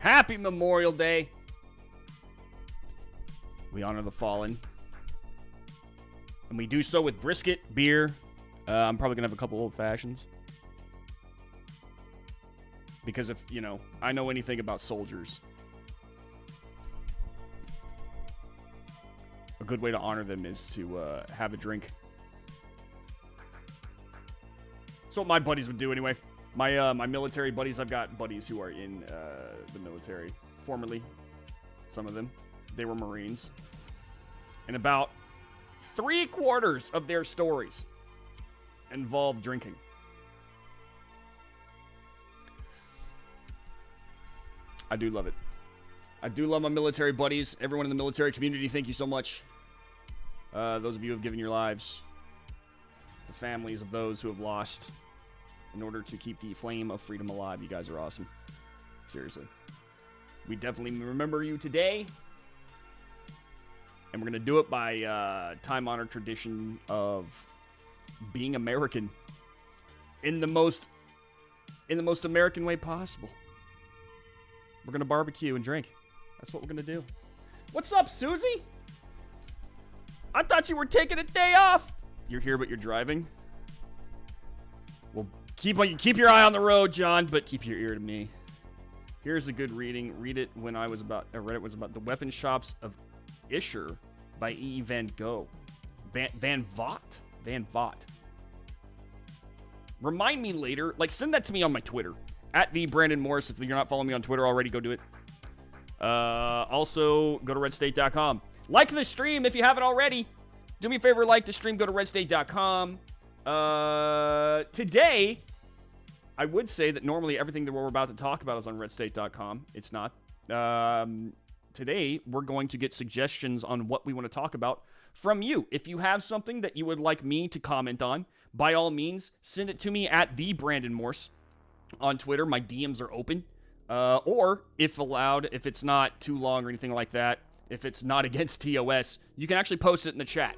Happy Memorial Day. We honor the fallen. And we do so with brisket, beer. I'm probably going to have a couple old fashions. Because if, I know anything about soldiers, a good way to honor them is to have a drink. That's what my buddies would do anyway. My military buddies, I've got buddies who are in the military. Formerly, some of them. They were Marines. And about 3/4 of their stories involve drinking. I do love it. I do love my military buddies. Everyone in the military community, thank you so much. Those of you who have given your lives. The families of those who have lost in order to keep the flame of freedom alive. You guys are awesome. Seriously. We definitely remember you today. And we're going to do it by time-honored tradition of being American in the most American way possible. We're going to barbecue and drink. That's what we're going to do. What's up, Susie? I thought you were taking a day off. You're here, but you're driving. Well, keep your eye on the road, John, but keep your ear to me. Here's a good reading. Read it when I read it was about the weapon shops of Isher by E. Van Gogh. Van Vogt. Remind me later. Send that to me on my Twitter. At the Brandon Morris. If you're not following me on Twitter already, go do it. Also, go to redstate.com. Like the stream if you haven't already. Do me a favor, like the stream. Go to redstate.com. Today, I would say that normally everything that we're about to talk about is on redstate.com. It's not. Today, we're going to get suggestions on what we want to talk about from you. If you have something that you would like me to comment on, by all means, send it to me at the Brandon Morse on Twitter. My DMs are open. Or, if allowed, if it's not too long or anything like that, if it's not against TOS, you can actually post it in the chat.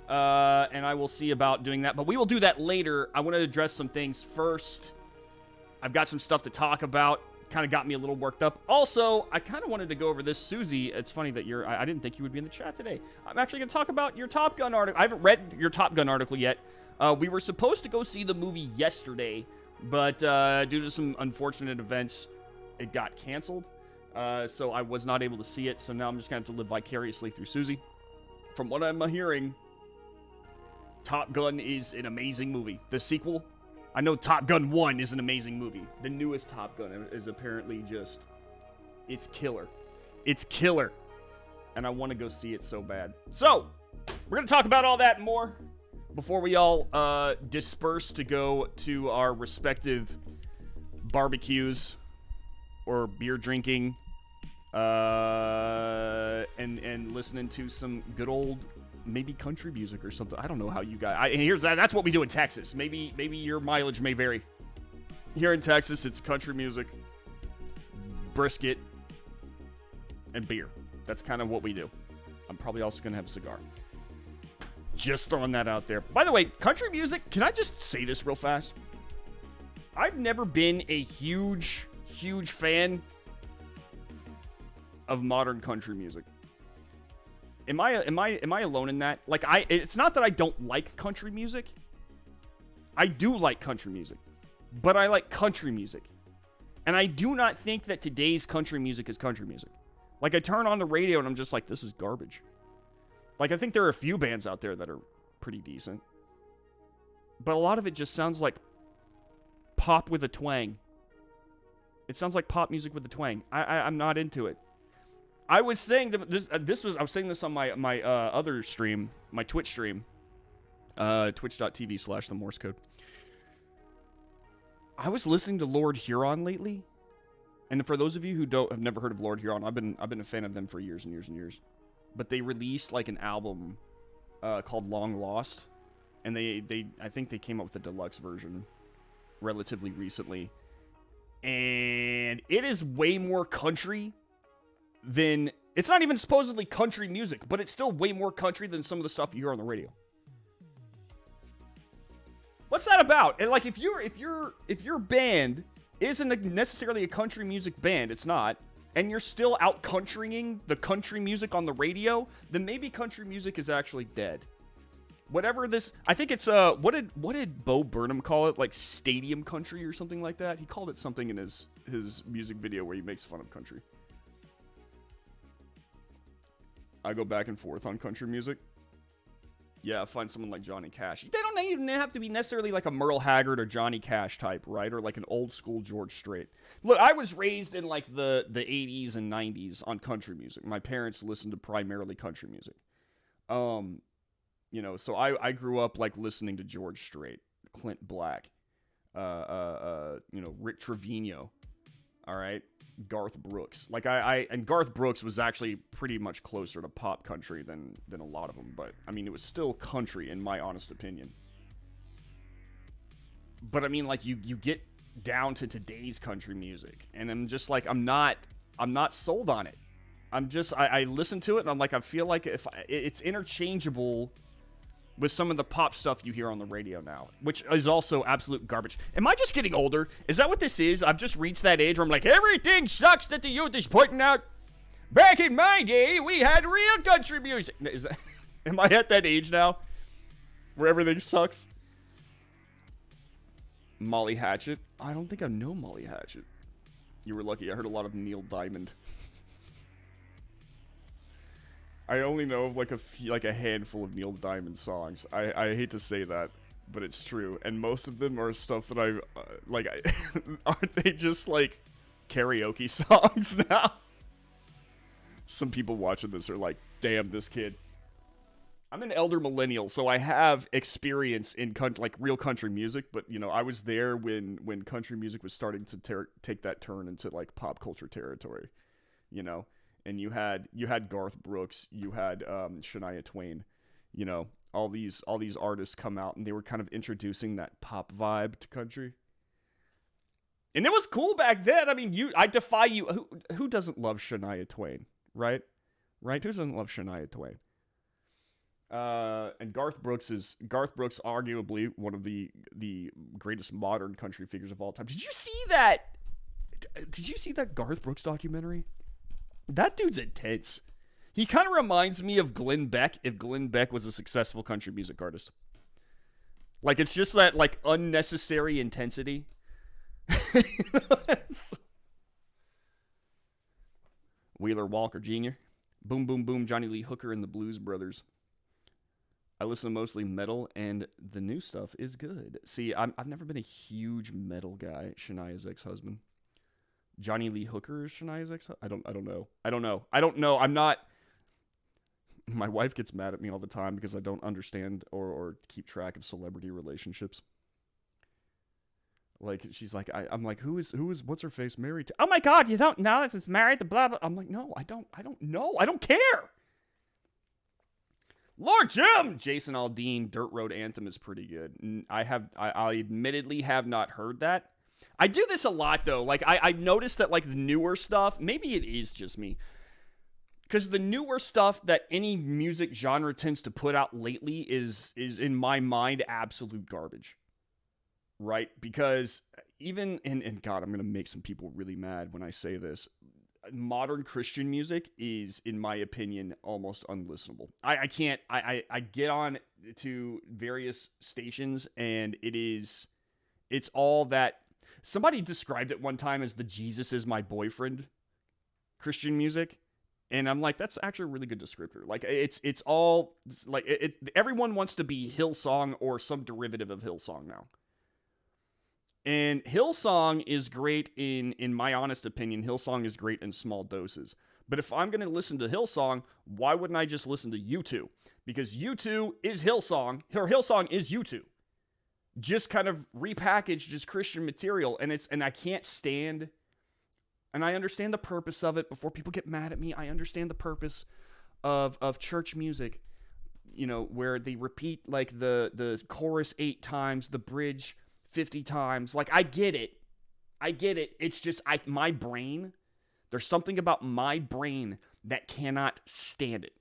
And I will see about doing that. But we will do that later. I want to address some things first. I've got some stuff to talk about. Kind of got me a little worked up. Also, I kind of wanted to go over this. Susie, it's funny that I didn't think you would be in the chat today. I'm actually going to talk about your Top Gun article. I haven't read your Top Gun article yet. We were supposed to go see the movie yesterday, but due to some unfortunate events, it got canceled. So I was not able to see it. So now I'm just going to have to live vicariously through Susie. From what I'm hearing, Top Gun is an amazing movie. The sequel, I know Top Gun 1 is an amazing movie. The newest Top Gun is apparently just, it's killer. It's killer. And I want to go see it so bad. So, we're going to talk about all that and more before we all disperse to go to our respective barbecues or beer drinking and listening to some good old maybe country music or something. I don't know how you guys... That's what we do in Texas. Maybe your mileage may vary. Here in Texas, it's country music, brisket, and beer. That's kind of what we do. I'm probably also going to have a cigar. Just throwing that out there. By the way, country music, can I just say this real fast? I've never been a huge fan of modern country music. Am I alone in that? It's not that I don't like country music. I do like country music. But I like country music. And I do not think that today's country music is country music. I turn on the radio and I'm just like, this is garbage. I think there are a few bands out there that are pretty decent. But a lot of it just sounds like pop with a twang. It sounds like pop music with a twang. I'm not into it. I was saying this. I was saying this on my other stream, my Twitch stream, twitch.tv/the Morse code. I was listening to Lord Huron lately, and for those of you who have never heard of Lord Huron, I've been a fan of them for years and years and years. But they released an album called Long Lost, and I think they came up with a deluxe version relatively recently, and it is way more country than... It's not even supposedly country music, but it's still way more country than some of the stuff you hear on the radio. What's that about? And if your band isn't necessarily a country music band, it's not. and you're still out countrying the country music on the radio, then maybe country music is actually dead. Whatever this, I think it's what did Bo Burnham call it? Like stadium country or something like that. He called it something in his music video where he makes fun of country. I go back and forth on country music. Yeah, find someone like Johnny Cash. They don't even have to be necessarily like a Merle Haggard or Johnny Cash type, right? Or like an old school George Strait. Look, I was raised in like the 80s and 90s on country music. My parents listened to primarily country music. You know, so I grew up like listening to George Strait, Clint Black, you know, Rick Trevino. All right. Garth Brooks. Like and Garth Brooks was actually pretty much closer to pop country than a lot of them, but I mean it was still country in my honest opinion. But I mean like you get down to today's country music and I'm just like I'm not sold on it. I listen to it and I'm like I feel like it's interchangeable with some of the pop stuff you hear on the radio now, which is also absolute garbage. Am I just getting older? Is that what this is? I've just reached that age where I'm like, everything sucks that the youth is putting out. Back in my day, we had real country music. Is that, am I at that age now where everything sucks? Molly Hatchet? I don't think I know Molly Hatchet. You were lucky. I heard a lot of Neil Diamond. I only know of like a handful of Neil Diamond songs. I hate to say that, but it's true. And most of them are stuff that aren't they just like karaoke songs now? Some people watching this are like, damn, this kid. I'm an elder millennial, so I have experience in like real country music, but you know, I was there when country music was starting to take that turn into like pop culture territory, you know? And you had Garth Brooks, you had Shania Twain, you know, all these artists come out and they were kind of introducing that pop vibe to country. And it was cool back then. I mean, I defy you. Who doesn't love Shania Twain, right? Right? Who doesn't love Shania Twain? And Garth Brooks arguably one of the greatest modern country figures of all time. Did you see that? Did you see that Garth Brooks documentary? That dude's intense. He kind of reminds me of Glenn Beck if Glenn Beck was a successful country music artist. Like, it's just that, like, unnecessary intensity. Wheeler Walker Jr. Boom Boom Boom, Johnny Lee Hooker and the Blues Brothers. I listen to mostly metal, and the new stuff is good. See, I've never been a huge metal guy. Shania's ex-husband. Johnny Lee Hooker is Shania's ex-husband? I don't know. I'm not... My wife gets mad at me all the time because I don't understand or keep track of celebrity relationships. Like, she's like, I'm like, who is what's her face married to? Oh my God, you don't know this is married to blah blah. I'm like, no, I don't know. I don't care. Lord Jim! Jason Aldean, Dirt Road Anthem is pretty good. I admittedly have not heard that. I do this a lot, though. Like, I noticed that, like, the newer stuff, maybe it is just me, because the newer stuff that any music genre tends to put out lately is in my mind, absolute garbage. Right? Because even, and God, I'm going to make some people really mad when I say this, modern Christian music is, in my opinion, almost unlistenable. I can't, I get on to various stations, and it's all that. Somebody described it one time as the Jesus is my boyfriend Christian music. And I'm like, that's actually a really good descriptor. Like, it's all, like, everyone wants to be Hillsong or some derivative of Hillsong now. And Hillsong is great in my honest opinion, Hillsong is great in small doses. But if I'm going to listen to Hillsong, why wouldn't I just listen to U2? Because U2 is Hillsong, or Hillsong is U2. Just kind of repackaged as Christian material, and I can't stand, and I understand the purpose of it. Before people get mad at me, I understand the purpose of church music, you know, where they repeat like the chorus 8 times, the bridge 50 times. Like, I get it. It's just my brain. There's something about my brain that cannot stand it.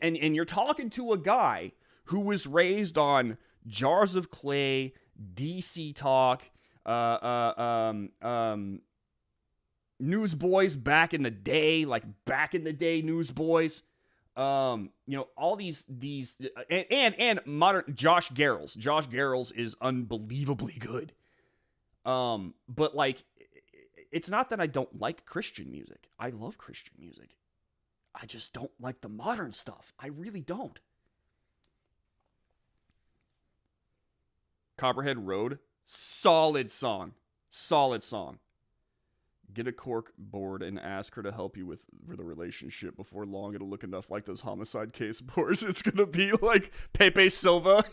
And you're talking to a guy who was raised on Jars of Clay, DC Talk, Newsboys back in the day, like back in the day Newsboys. All these and modern Josh Garrels. Josh Garrels is unbelievably good. But like, it's not that I don't like Christian music. I love Christian music. I just don't like the modern stuff. I really don't. Copperhead Road, solid song. Solid song. Get a cork board and ask her to help you with the relationship. Before long, it'll look enough like those homicide case boards. It's gonna be like Pepe Silva.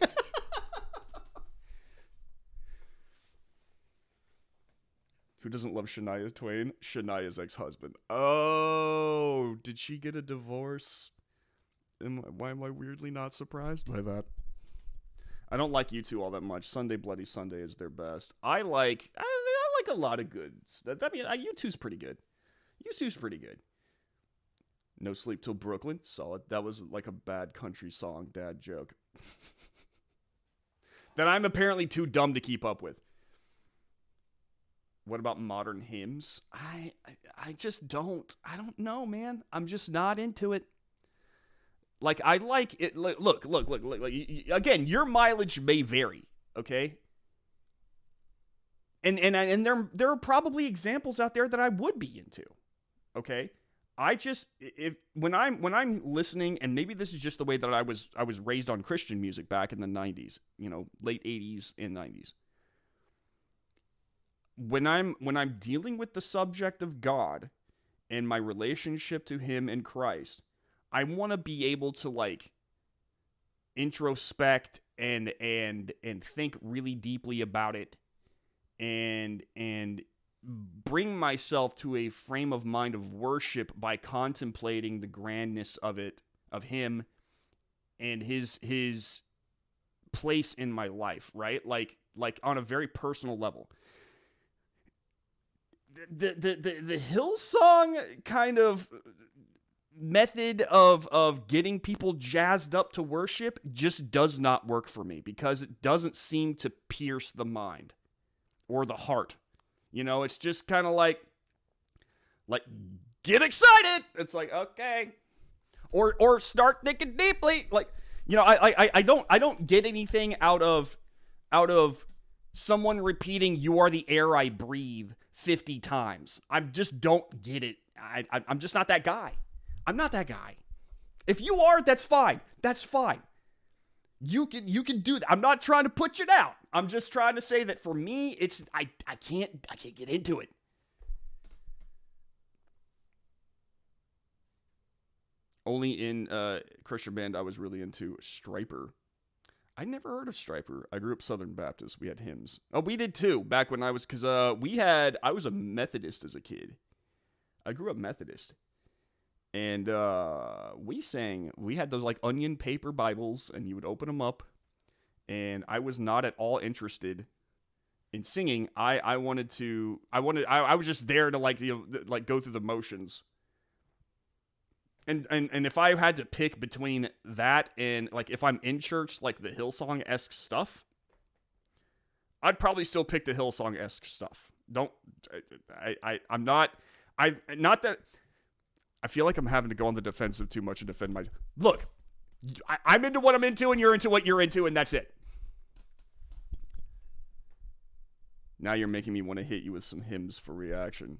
Who doesn't love Shania Twain? Shania's ex-husband. Oh, did she get a divorce? Why am I weirdly not surprised by that? I don't like U2 all that much. Sunday Bloody Sunday is their best. I like a lot of goods. I mean, U2's pretty good. U2's pretty good. No Sleep Till Brooklyn, solid. That was like a bad country song, dad joke. That I'm apparently too dumb to keep up with. What about modern hymns? I just don't. I don't know, man. I'm just not into it. Like, I like it. Look. Again, your mileage may vary, okay? And there are probably examples out there that I would be into, okay? When I'm listening, and maybe this is just the way that I was raised on Christian music back in the 90s, late 80s and 90s. When I'm dealing with the subject of God and my relationship to him in Christ, I want to be able to like introspect and think really deeply about it and bring myself to a frame of mind of worship by contemplating the grandness of it, of him and his place in my life, right? Like on a very personal level. The Hillsong kind of method of getting people jazzed up to worship just does not work for me because it doesn't seem to pierce the mind or the heart. It's just kind of like get excited. It's like, okay. Or start thinking deeply. Like, I don't get anything out of someone repeating "You are the air I breathe" 50 times. I just don't get it. I'm just not that guy. I'm not that guy. If you are, that's fine. That's fine. You can do that. I'm not trying to put you down. I'm just trying to say that for me, it's I can't get into it. Only in Christian band I was really into Stryper. I never heard of Stryper. I grew up Southern Baptist. We had hymns. Oh, we did too. Back when I was, because I was a Methodist as a kid. I grew up Methodist. And we had those like onion paper Bibles, and you would open them up. And I was not at all interested in singing. I was just there to like go through the motions. And if I had to pick between that and like if I'm in church, like the Hillsong-esque stuff, I'd probably still pick the Hillsong-esque stuff. I'm not that. I feel like I'm having to go on the defensive too much and defend my. Look, I'm into what I'm into, and you're into what you're into, and that's it. Now you're making me want to hit you with some hymns for reaction.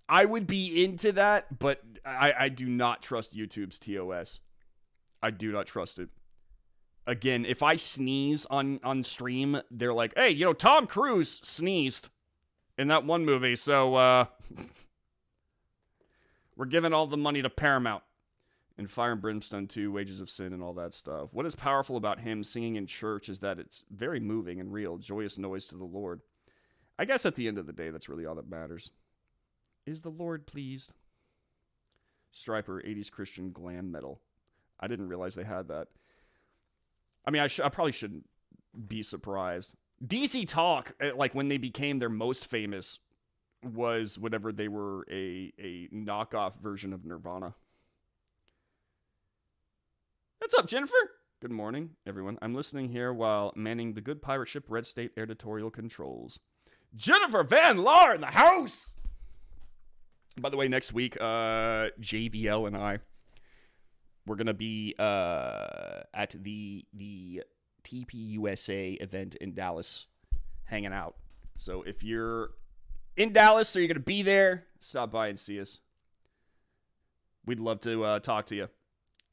I would be into that, but I do not trust YouTube's TOS. I do not trust it. Again, if I sneeze on stream, they're like, hey, Tom Cruise sneezed in that one movie, so we're giving all the money to Paramount. And Fire and Brimstone 2, Wages of Sin, and all that stuff. What is powerful about him singing in church is that it's very moving and real, joyous noise to the Lord. I guess at the end of the day, that's really all that matters. Is the Lord pleased? Stryper, 80s Christian glam metal. I didn't realize they had that. I mean, I probably shouldn't be surprised. DC Talk, like when they became their most famous, was whenever they were a knockoff version of Nirvana. What's up, Jennifer? Good morning, everyone. I'm listening here while manning the good pirate ship Red State editorial controls. Jennifer Van Laar in the house. By the way, next week, JVL and I, we're going to be at the TPUSA event in Dallas hanging out. So if you're in Dallas or you're going to be there, stop by and see us. We'd love to talk to you.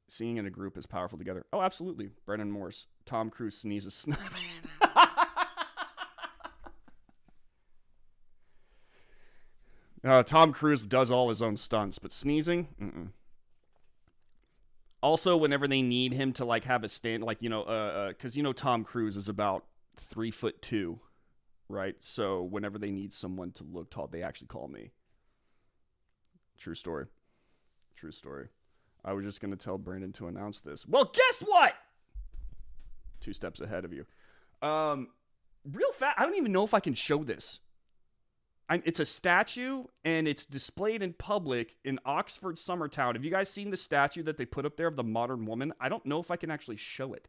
Seeing in a group is powerful together. Oh, absolutely. Brennan Morse. Tom Cruise sneezes snot. Tom Cruise does all his own stunts, but sneezing? Mm-mm. Also, whenever they need him to, like, have a stand, like, because, Tom Cruise is about 3'2", right? So whenever they need someone to look tall, they actually call me. True story. True story. I was just going to tell Brandon to announce this. Well, guess what? 2 steps ahead of you. Real fast. I don't even know if I can show this. It's a statue, and it's displayed in public in Oxford, Summertown. Have you guys seen the statue that they put up there of the modern woman? I don't know if I can actually show it.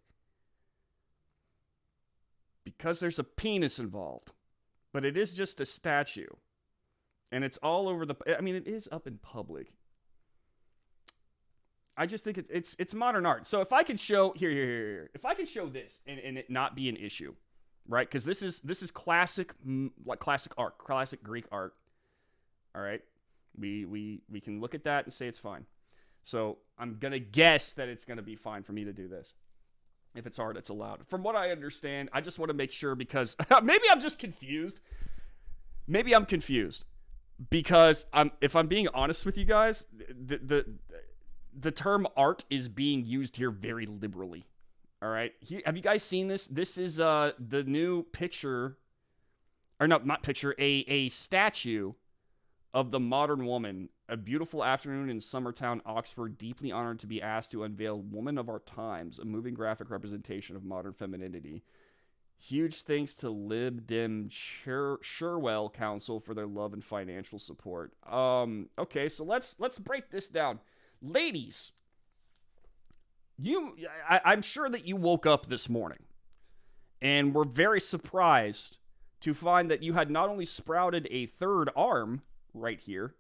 Because there's a penis involved. But it is just a statue. And it's all over it is up in public. I just think it's modern art. So if I can show here. If I can show this and it not be an issue. Right, because this is classic, like classic art, classic Greek art. All right, we can look at that and say it's fine. So I'm gonna guess that it's gonna be fine for me to do this. If it's art, it's allowed. From what I understand, I just want to make sure because maybe I'm just confused. Maybe I'm confused because if I'm being honest with you guys, the term art is being used here very liberally. All right. Have you guys seen this? This is the new picture, or no, not picture, a statue of the modern woman. A beautiful afternoon in Summertown, Oxford. Deeply honored to be asked to unveil Woman of Our Times, a moving graphic representation of modern femininity. Huge thanks to Lib Dem Sherwell Council for their love and financial support. Okay, so let's break this down, ladies. I'm sure that you woke up this morning and were very surprised to find that you had not only sprouted a third arm right here,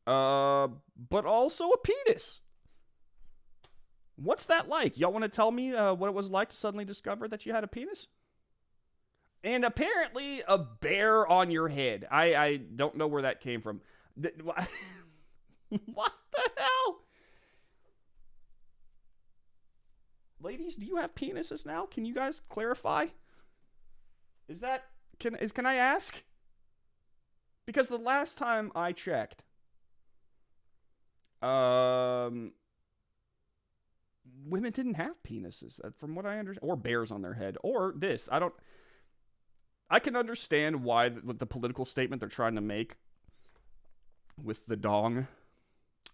but also a penis. What's that like? Y'all want to tell me what it was like to suddenly discover that you had a penis? And apparently a bear on your head. I don't know where that came from. What the hell? Ladies, do you have penises now? Can you guys clarify? Can I ask? Because the last time I checked, women didn't have penises, from what I understand, or bears on their head, or this. I can understand why the political statement they're trying to make with the dong,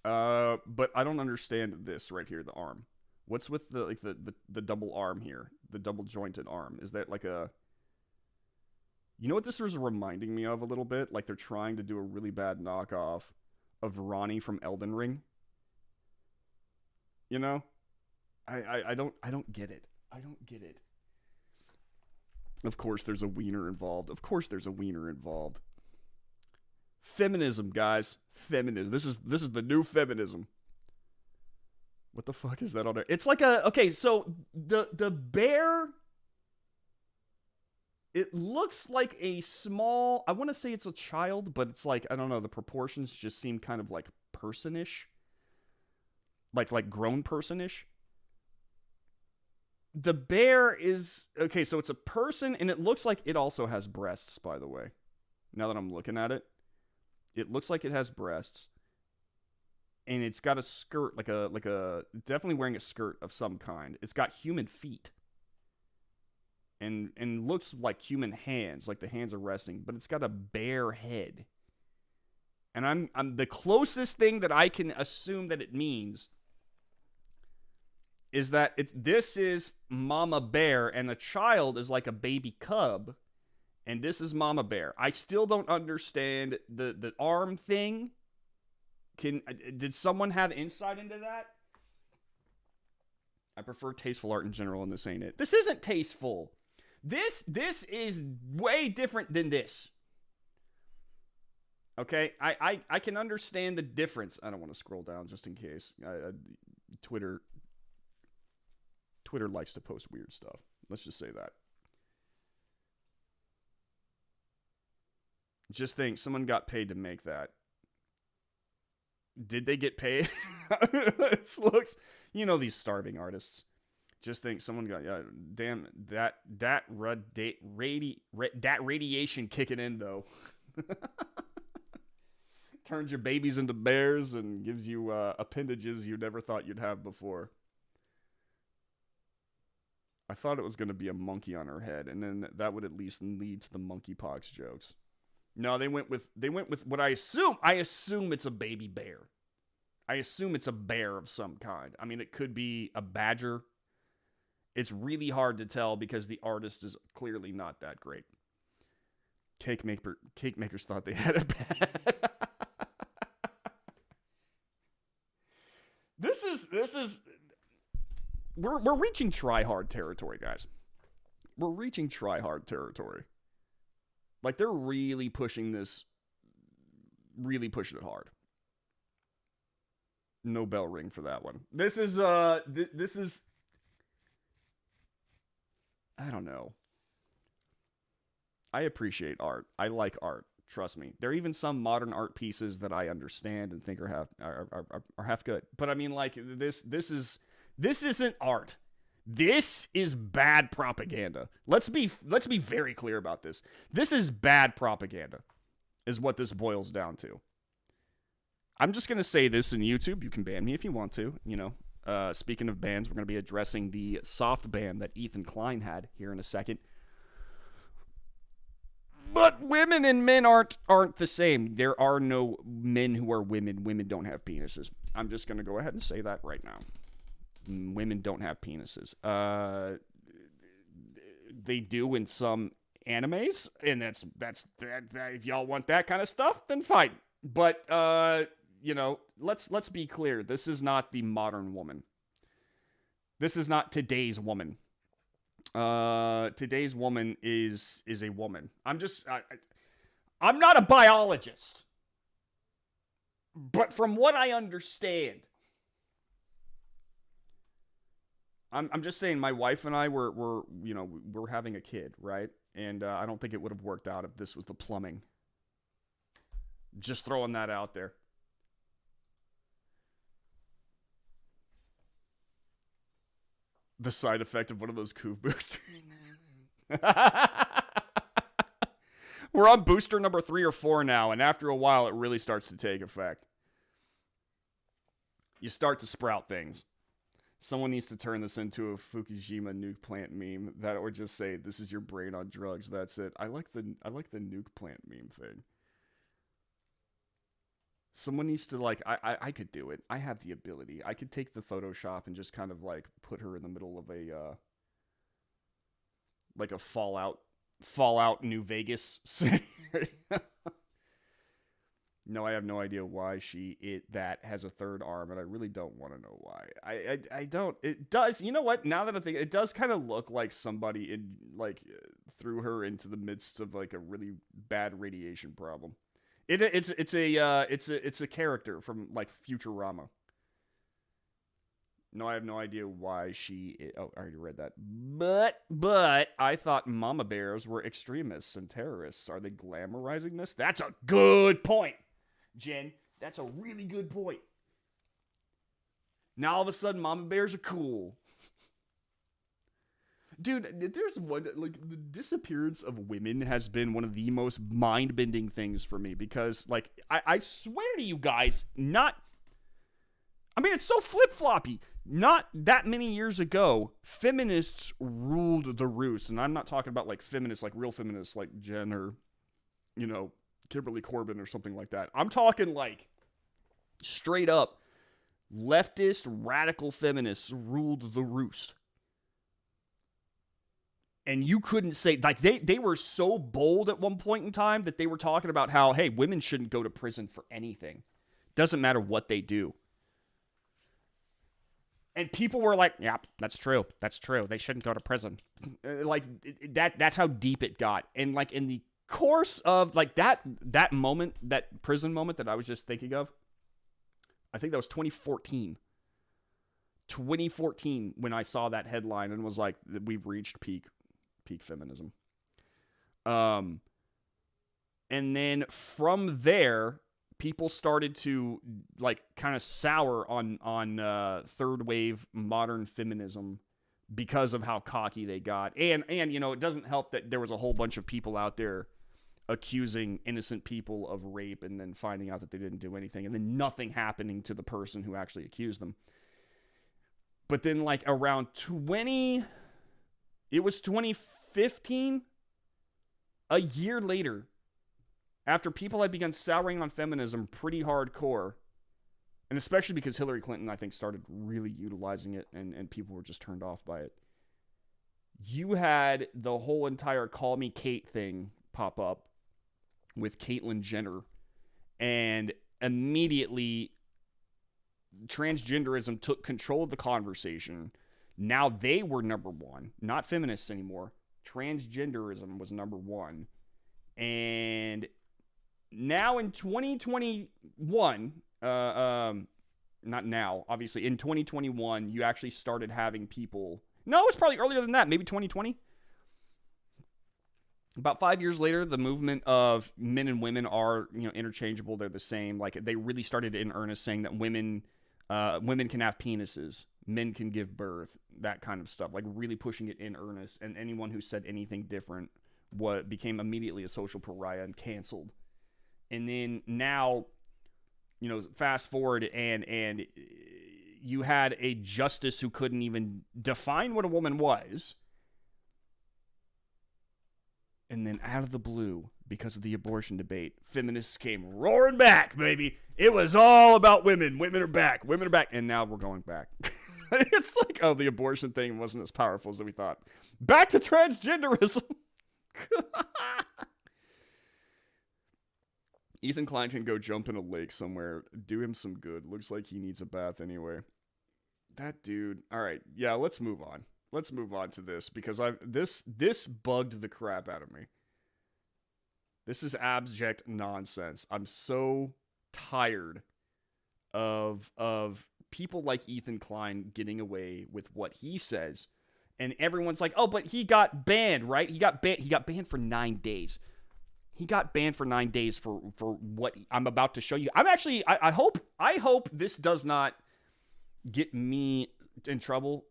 but I don't understand this right here, the arm. What's with the double arm here? The double jointed arm. Is that like a... You know what this was reminding me of a little bit? Like they're trying to do a really bad knockoff of Ronnie from Elden Ring. You know? I don't get it. I don't get it. Of course there's a wiener involved. Of course there's a wiener involved. Feminism, guys. Feminism. This is the new feminism. What the fuck is that on there? It's like okay, so the bear, it looks like a small, I want to say it's a child, but it's like, I don't know, the proportions just seem kind of like personish. Like grown personish. The bear is, okay, so it's a person, and it looks like it also has breasts, by the way. Now that I'm looking at it, it looks like it has breasts. And it's got a skirt, like a definitely wearing a skirt of some kind. It's got human feet. And looks like human hands, like the hands are resting, but it's got a bare head. And I'm the closest thing that I can assume that it means is that this is Mama Bear, and the child is like a baby cub, and this is Mama Bear. I still don't understand the arm thing. Did someone have insight into that? I prefer tasteful art in general, and this ain't it. This isn't tasteful. This is way different than this. Okay, I can understand the difference. I don't want to scroll down just in case. Twitter likes to post weird stuff. Let's just say that. Just think, someone got paid to make that. Did they get paid? This looks, these starving artists. Just think, someone got, damn, that radiation kicking in though. Turns your babies into bears and gives you appendages you never thought you'd have before. I thought it was going to be a monkey on her head, and then that would at least lead to the monkeypox jokes. No, they went with what I assume it's a baby bear. I assume it's a bear of some kind. I mean, it could be a badger. It's really hard to tell because the artist is clearly not that great. Cake makers thought they had it bad. This is we're reaching try-hard territory, guys. We're reaching try-hard territory. Like, they're really pushing this, really pushing it hard. No bell ring for that one. This is I don't know. I appreciate art. I like art. Trust me. There are even some modern art pieces that I understand and think are half good. But I mean, like, this isn't art. This is bad propaganda. Let's be very clear about this. This is bad propaganda, is what this boils down to. I'm just gonna say this in YouTube. You can ban me if you want to. Speaking of bans, we're gonna be addressing the soft ban that Ethan Klein had here in a second. But women and men aren't the same. There are no men who are women. Women don't have penises. I'm just gonna go ahead and say that right now. Women don't have penises. They do in some animes, and that's if y'all want that kind of stuff, then fine. But let's be clear. This is not the modern woman. This is not today's woman. Today's woman is a woman. I'm not a biologist, but from what I understand, I'm just saying, my wife and I we're having a kid, right? And I don't think it would have worked out if this was the plumbing. Just throwing that out there. The side effect of one of those Coof boosters. We're on booster number 3 or 4 now, and after a while, it really starts to take effect. You start to sprout things. Someone needs to turn this into a Fukushima nuke plant meme that, or just say, "This is your brain on drugs." That's it. I like the nuke plant meme thing. Someone needs to, like, I could do it. I have the ability. I could take the Photoshop and just kind of, like, put her in the middle of a like a Fallout New Vegas scenario. No, I have no idea why that has a third arm, and I really don't want to know why. I don't. It does. You know what? Now that I think, it does kind of look like somebody threw her into the midst of, like, a really bad radiation problem. It's a character from, like, Futurama. No, I have no idea why I already read that. But I thought mama bears were extremists and terrorists. Are they glamorizing this? That's a good point, Jen. That's a really good point. Now all of a sudden, mama bears are cool. Dude, there's one, like, the disappearance of women has been one of the most mind-bending things for me, because, like, I swear to you guys, it's so flip-floppy. Not that many years ago, feminists ruled the roost, and I'm not talking about, like, feminists, like real feminists, like Jen or, Kimberly Corbin or something like that. I'm talking, like, straight up leftist radical feminists ruled the roost. And you couldn't say, like, they were so bold at one point in time that they were talking about how, hey, women shouldn't go to prison for anything. Doesn't matter what they do. And people were like, "Yep, that's true. That's true. They shouldn't go to prison." Like that's how deep it got. And like in the course of like that moment, that prison moment that I was just thinking of, I think that was 2014. 2014 when I saw that headline and was like, we've reached peak feminism. And then from there, people started to like kind of sour on third wave modern feminism because of how cocky they got. And you know, it doesn't help that there was a whole bunch of people out there accusing innocent people of rape and then finding out that they didn't do anything and then nothing happening to the person who actually accused them. But then like around 2015, a year later, after people had begun souring on feminism pretty hardcore, and especially because Hillary Clinton, I think, started really utilizing it and people were just turned off by it, you had the whole entire Call Me Kate thing pop up with Caitlyn Jenner, and immediately transgenderism took control of the conversation. Now they were number one, not feminists anymore. Transgenderism was number one. And now in 2021, not now, obviously, in 2021, you actually started having people. No, it's probably earlier than that, maybe 2020. About 5 years later, the movement of men and women are, you know, interchangeable. They're the same. Like they really started in earnest saying that women can have penises, men can give birth, that kind of stuff. Like really pushing it in earnest. And anyone who said anything different became immediately a social pariah and canceled. And then now, you know, fast forward and you had a justice who couldn't even define what a woman was. And then out of the blue, because of the abortion debate, feminists came roaring back, baby. It was all about women. Women are back. Women are back. And now we're going back. It's like, oh, the abortion thing wasn't as powerful as we thought. Back to transgenderism. Ethan Klein can go jump in a lake somewhere. Do him some good. Looks like he needs a bath anyway. That dude. All right. Yeah, let's move on. Let's move on to this because this bugged the crap out of me. This is abject nonsense. I'm so tired of people like Ethan Klein getting away with what he says, and everyone's like, "Oh, but he got banned, right? He got banned for 9 days. He got banned for 9 days for what I'm about to show you." I hope this does not get me in trouble.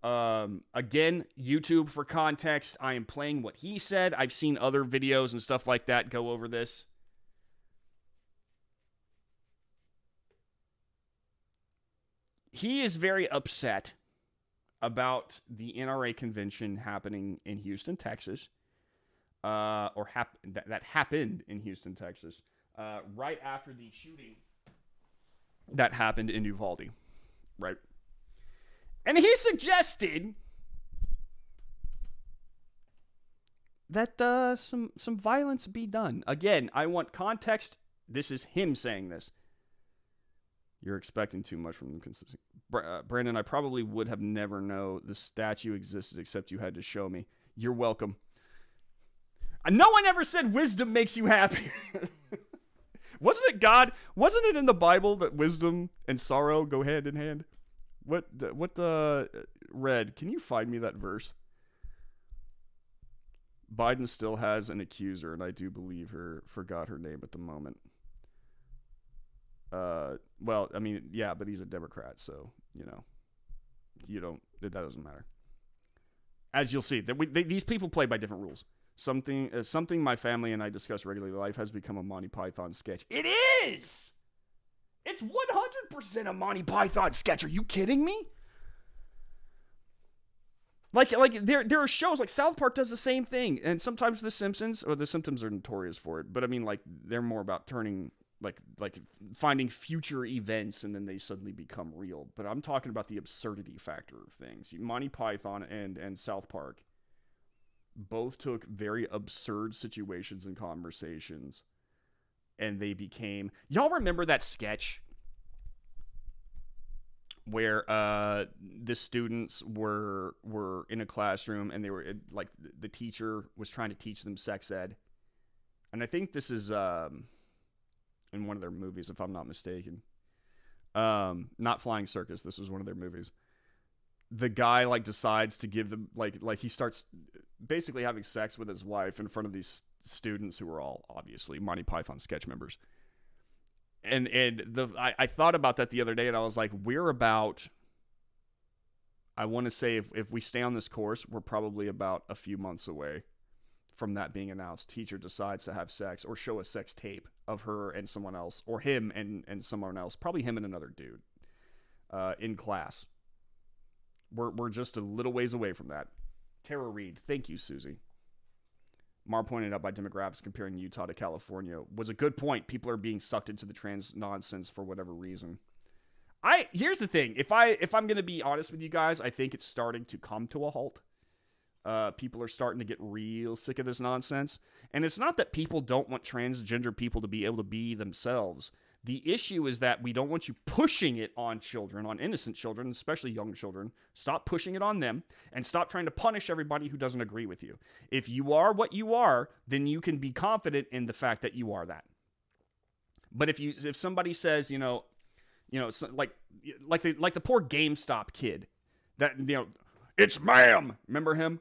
Again, YouTube, for context, I am playing what he said. I've seen other videos and stuff like that go over this. He is very upset about the NRA convention happening in Houston, Texas, that happened in Houston, Texas, right after the shooting that happened in Uvalde, right? And he suggested that some violence be done. Again, I want context. This is him saying this. You're expecting too much from them. Brandon, I probably would have never known the statue existed except you had to show me. You're welcome. No one ever said wisdom makes you happy. Wasn't it God? Wasn't it in the Bible that wisdom and sorrow go hand in hand? What Red, can you find me that verse? Biden still has an accuser, and I do believe her. Forgot her name at the moment. Well, I mean, yeah, but he's a Democrat, so, you know, that doesn't matter. As you'll see, these people play by different rules. Something my family and I discuss regularly. Life has become a Monty Python sketch. It is! It's 100% a Monty Python sketch. Are you kidding me? Like there are shows like South Park does the same thing, and sometimes The Simpsons are notorious for it. But I mean, like they're more about turning like finding future events and then they suddenly become real. But I'm talking about the absurdity factor of things. Monty Python and South Park both took very absurd situations and conversations, and they became... Y'all remember that sketch where the students were in a classroom and they were like the teacher was trying to teach them sex ed, and I think this is in one of their movies, if I'm not mistaken. Not Flying Circus. This was one of their movies. The guy like decides to give them like he starts basically having sex with his wife in front of these students who are all obviously Monty Python sketch members. And I thought about that the other day, and I was like, we're about, I want to say if we stay on this course, we're probably about a few months away from that being announced. Teacher decides to have sex or show a sex tape of her and someone else, or him and someone else, probably him and another dude, in class. We're just a little ways away from that. Tara Reid, thank you, Susie. Mar pointed out by demographics comparing Utah to California was a good point. People are being sucked into the trans nonsense for whatever reason. Here's the thing. If I'm gonna be honest with you guys, I think it's starting to come to a halt. People are starting to get real sick of this nonsense. And it's not that people don't want transgender people to be able to be themselves. The issue is that we don't want you pushing it on children, on innocent children, especially young children. Stop pushing it on them and stop trying to punish everybody who doesn't agree with you. If you are what you are, then you can be confident in the fact that you are that. But if somebody says, like the poor GameStop kid, that, it's ma'am. Remember him?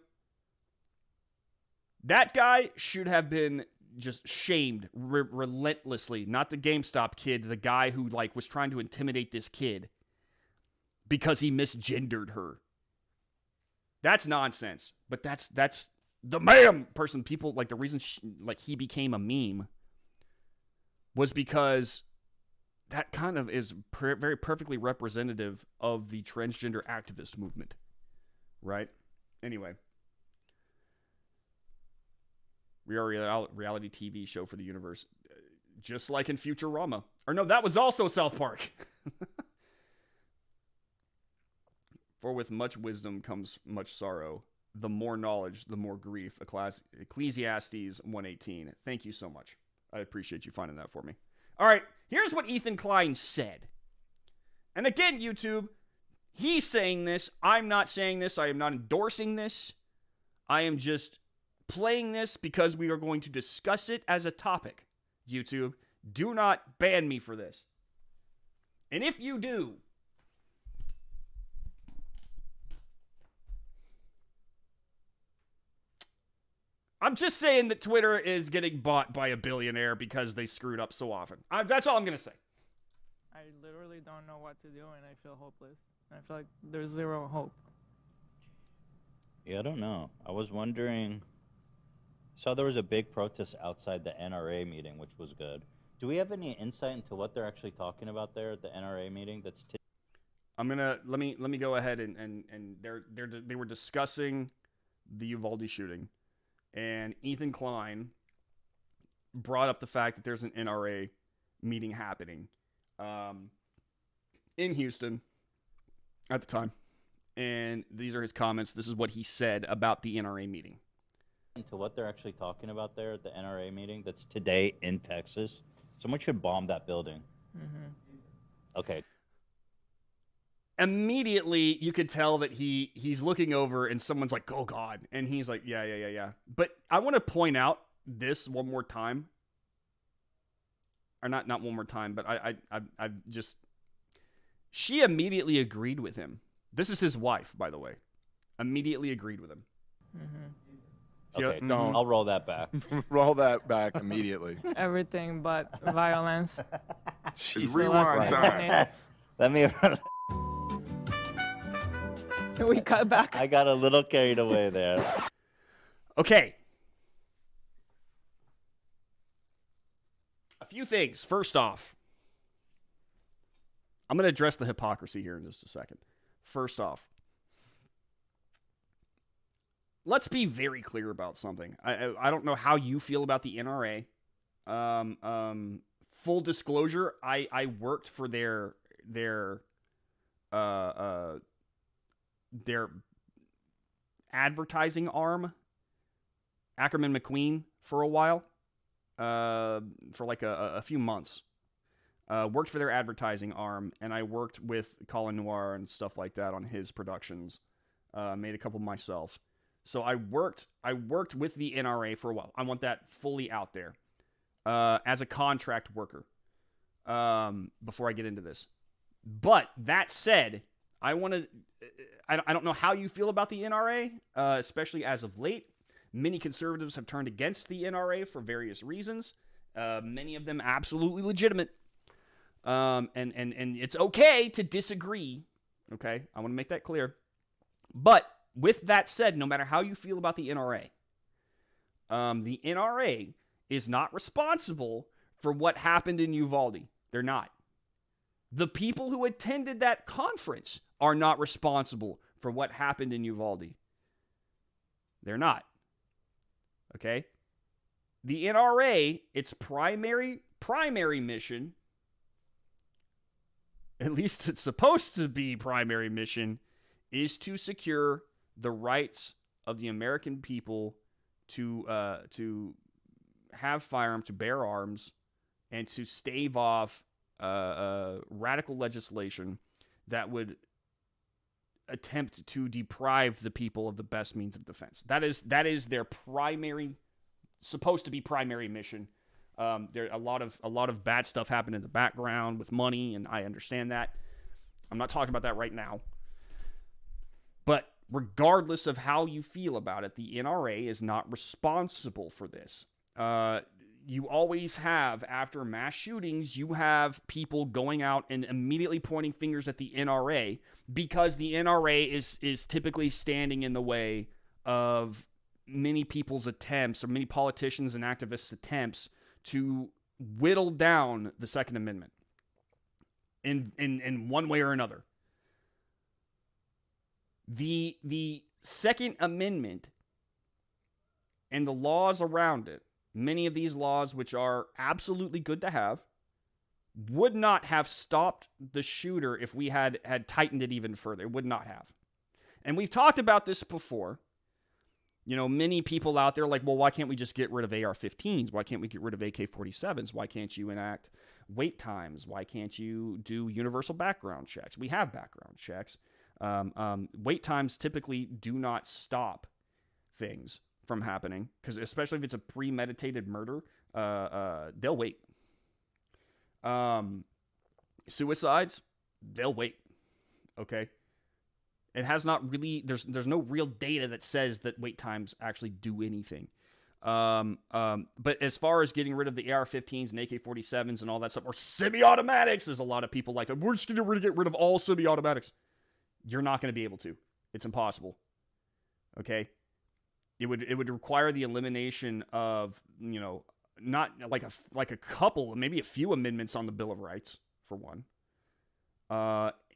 That guy should have been just shamed relentlessly. Not the GameStop kid, the guy who was trying to intimidate this kid because he misgendered her. That's nonsense. But that's the ma'am person. People the reason he became a meme was because that kind of is very perfectly representative of the transgender activist movement, right? Anyway. We are a reality TV show for the universe. Just like in Futurama. Or no, that was also South Park. For with much wisdom comes much sorrow. The more knowledge, the more grief. Ecclesiastes 1:18. Thank you so much. I appreciate you finding that for me. All right, here's what Ethan Klein said. And again, YouTube, he's saying this. I'm not saying this. I am not endorsing this. I am just playing this because we are going to discuss it as a topic. YouTube, do not ban me for this. And if you do, I'm just saying that Twitter is getting bought by a billionaire because they screwed up so often. That's all I'm going to say. I literally don't know what to do, and I feel hopeless. I feel like there's zero hope. Yeah, I don't know. I was wondering... So there was a big protest outside the NRA meeting, which was good. Do we have any insight into what they're actually talking about there at the NRA meeting? I'm gonna let me go ahead and they were discussing the Uvalde shooting, and Ethan Klein brought up the fact that there's an NRA meeting happening in Houston at the time, and these are his comments. This is what he said about the NRA meeting. Into what they're actually talking about there at the NRA meeting that's today in Texas. Someone should bomb that building. Mm-hmm. Okay. Immediately, you could tell that he's looking over and someone's like, oh, God. And he's like, yeah. But I want to point out this one more time. Or not one more time, but I just... She immediately agreed with him. This is his wife, by the way. Immediately agreed with him. Mm-hmm. Okay, I'll roll that back. Roll that back immediately. Everything but violence. Just rewind time. Let me... We cut back. I got a little carried away there. Okay. A few things. First off, I'm going to address the hypocrisy here in just a second. First off, let's be very clear about something. I don't know how you feel about the NRA. Full disclosure, I worked for their advertising arm, Ackerman McQueen, for a while, for like a few months. worked for their advertising arm, and I worked with Colin Noir and stuff like that on his productions. Made a couple myself. So I worked with the NRA for a while. I want that fully out there as a contract worker before I get into this. But that said, I don't know how you feel about the NRA, especially as of late. Many conservatives have turned against the NRA for various reasons. Many of them absolutely legitimate. And it's okay to disagree. Okay, I want to make that clear. But with that said, no matter how you feel about the NRA is not responsible for what happened in Uvalde. They're not. The people who attended that conference are not responsible for what happened in Uvalde. They're not. Okay? The NRA, its primary mission, at least it's supposed to be primary mission, is to secure the rights of the American people to have firearms, to bear arms, and to stave off radical legislation that would attempt to deprive the people of the best means of defense. That is their supposed to be primary mission. There a lot of bad stuff happened in the background with money, and I understand that. I'm not talking about that right now. But regardless of how you feel about it, the NRA is not responsible for this. You always have, after mass shootings, you have people going out and immediately pointing fingers at the NRA because the NRA is typically standing in the way of many people's attempts, or many politicians and activists' attempts to whittle down the Second Amendment in one way or another. The Second Amendment and the laws around it, many of these laws, which are absolutely good to have, would not have stopped the shooter if we had tightened it even further. It would not have. And we've talked about this before. You know, many people out there are like, well, why can't we just get rid of AR-15s? Why can't we get rid of AK-47s? Why can't you enact wait times? Why can't you do universal background checks? We have background checks. Wait times typically do not stop things from happening, because especially if it's a premeditated murder, they'll wait. Suicides, they'll wait. Okay. It has not really, there's no real data that says that wait times actually do anything. But as far as getting rid of the AR-15s and AK-47s and all that stuff, or semi-automatics, there's a lot of people like that. We're just going to get rid of all semi-automatics. You're not going to be able to. It's impossible. Okay? It would require the elimination of, you know, not like a couple, maybe a few amendments on the Bill of Rights, for one.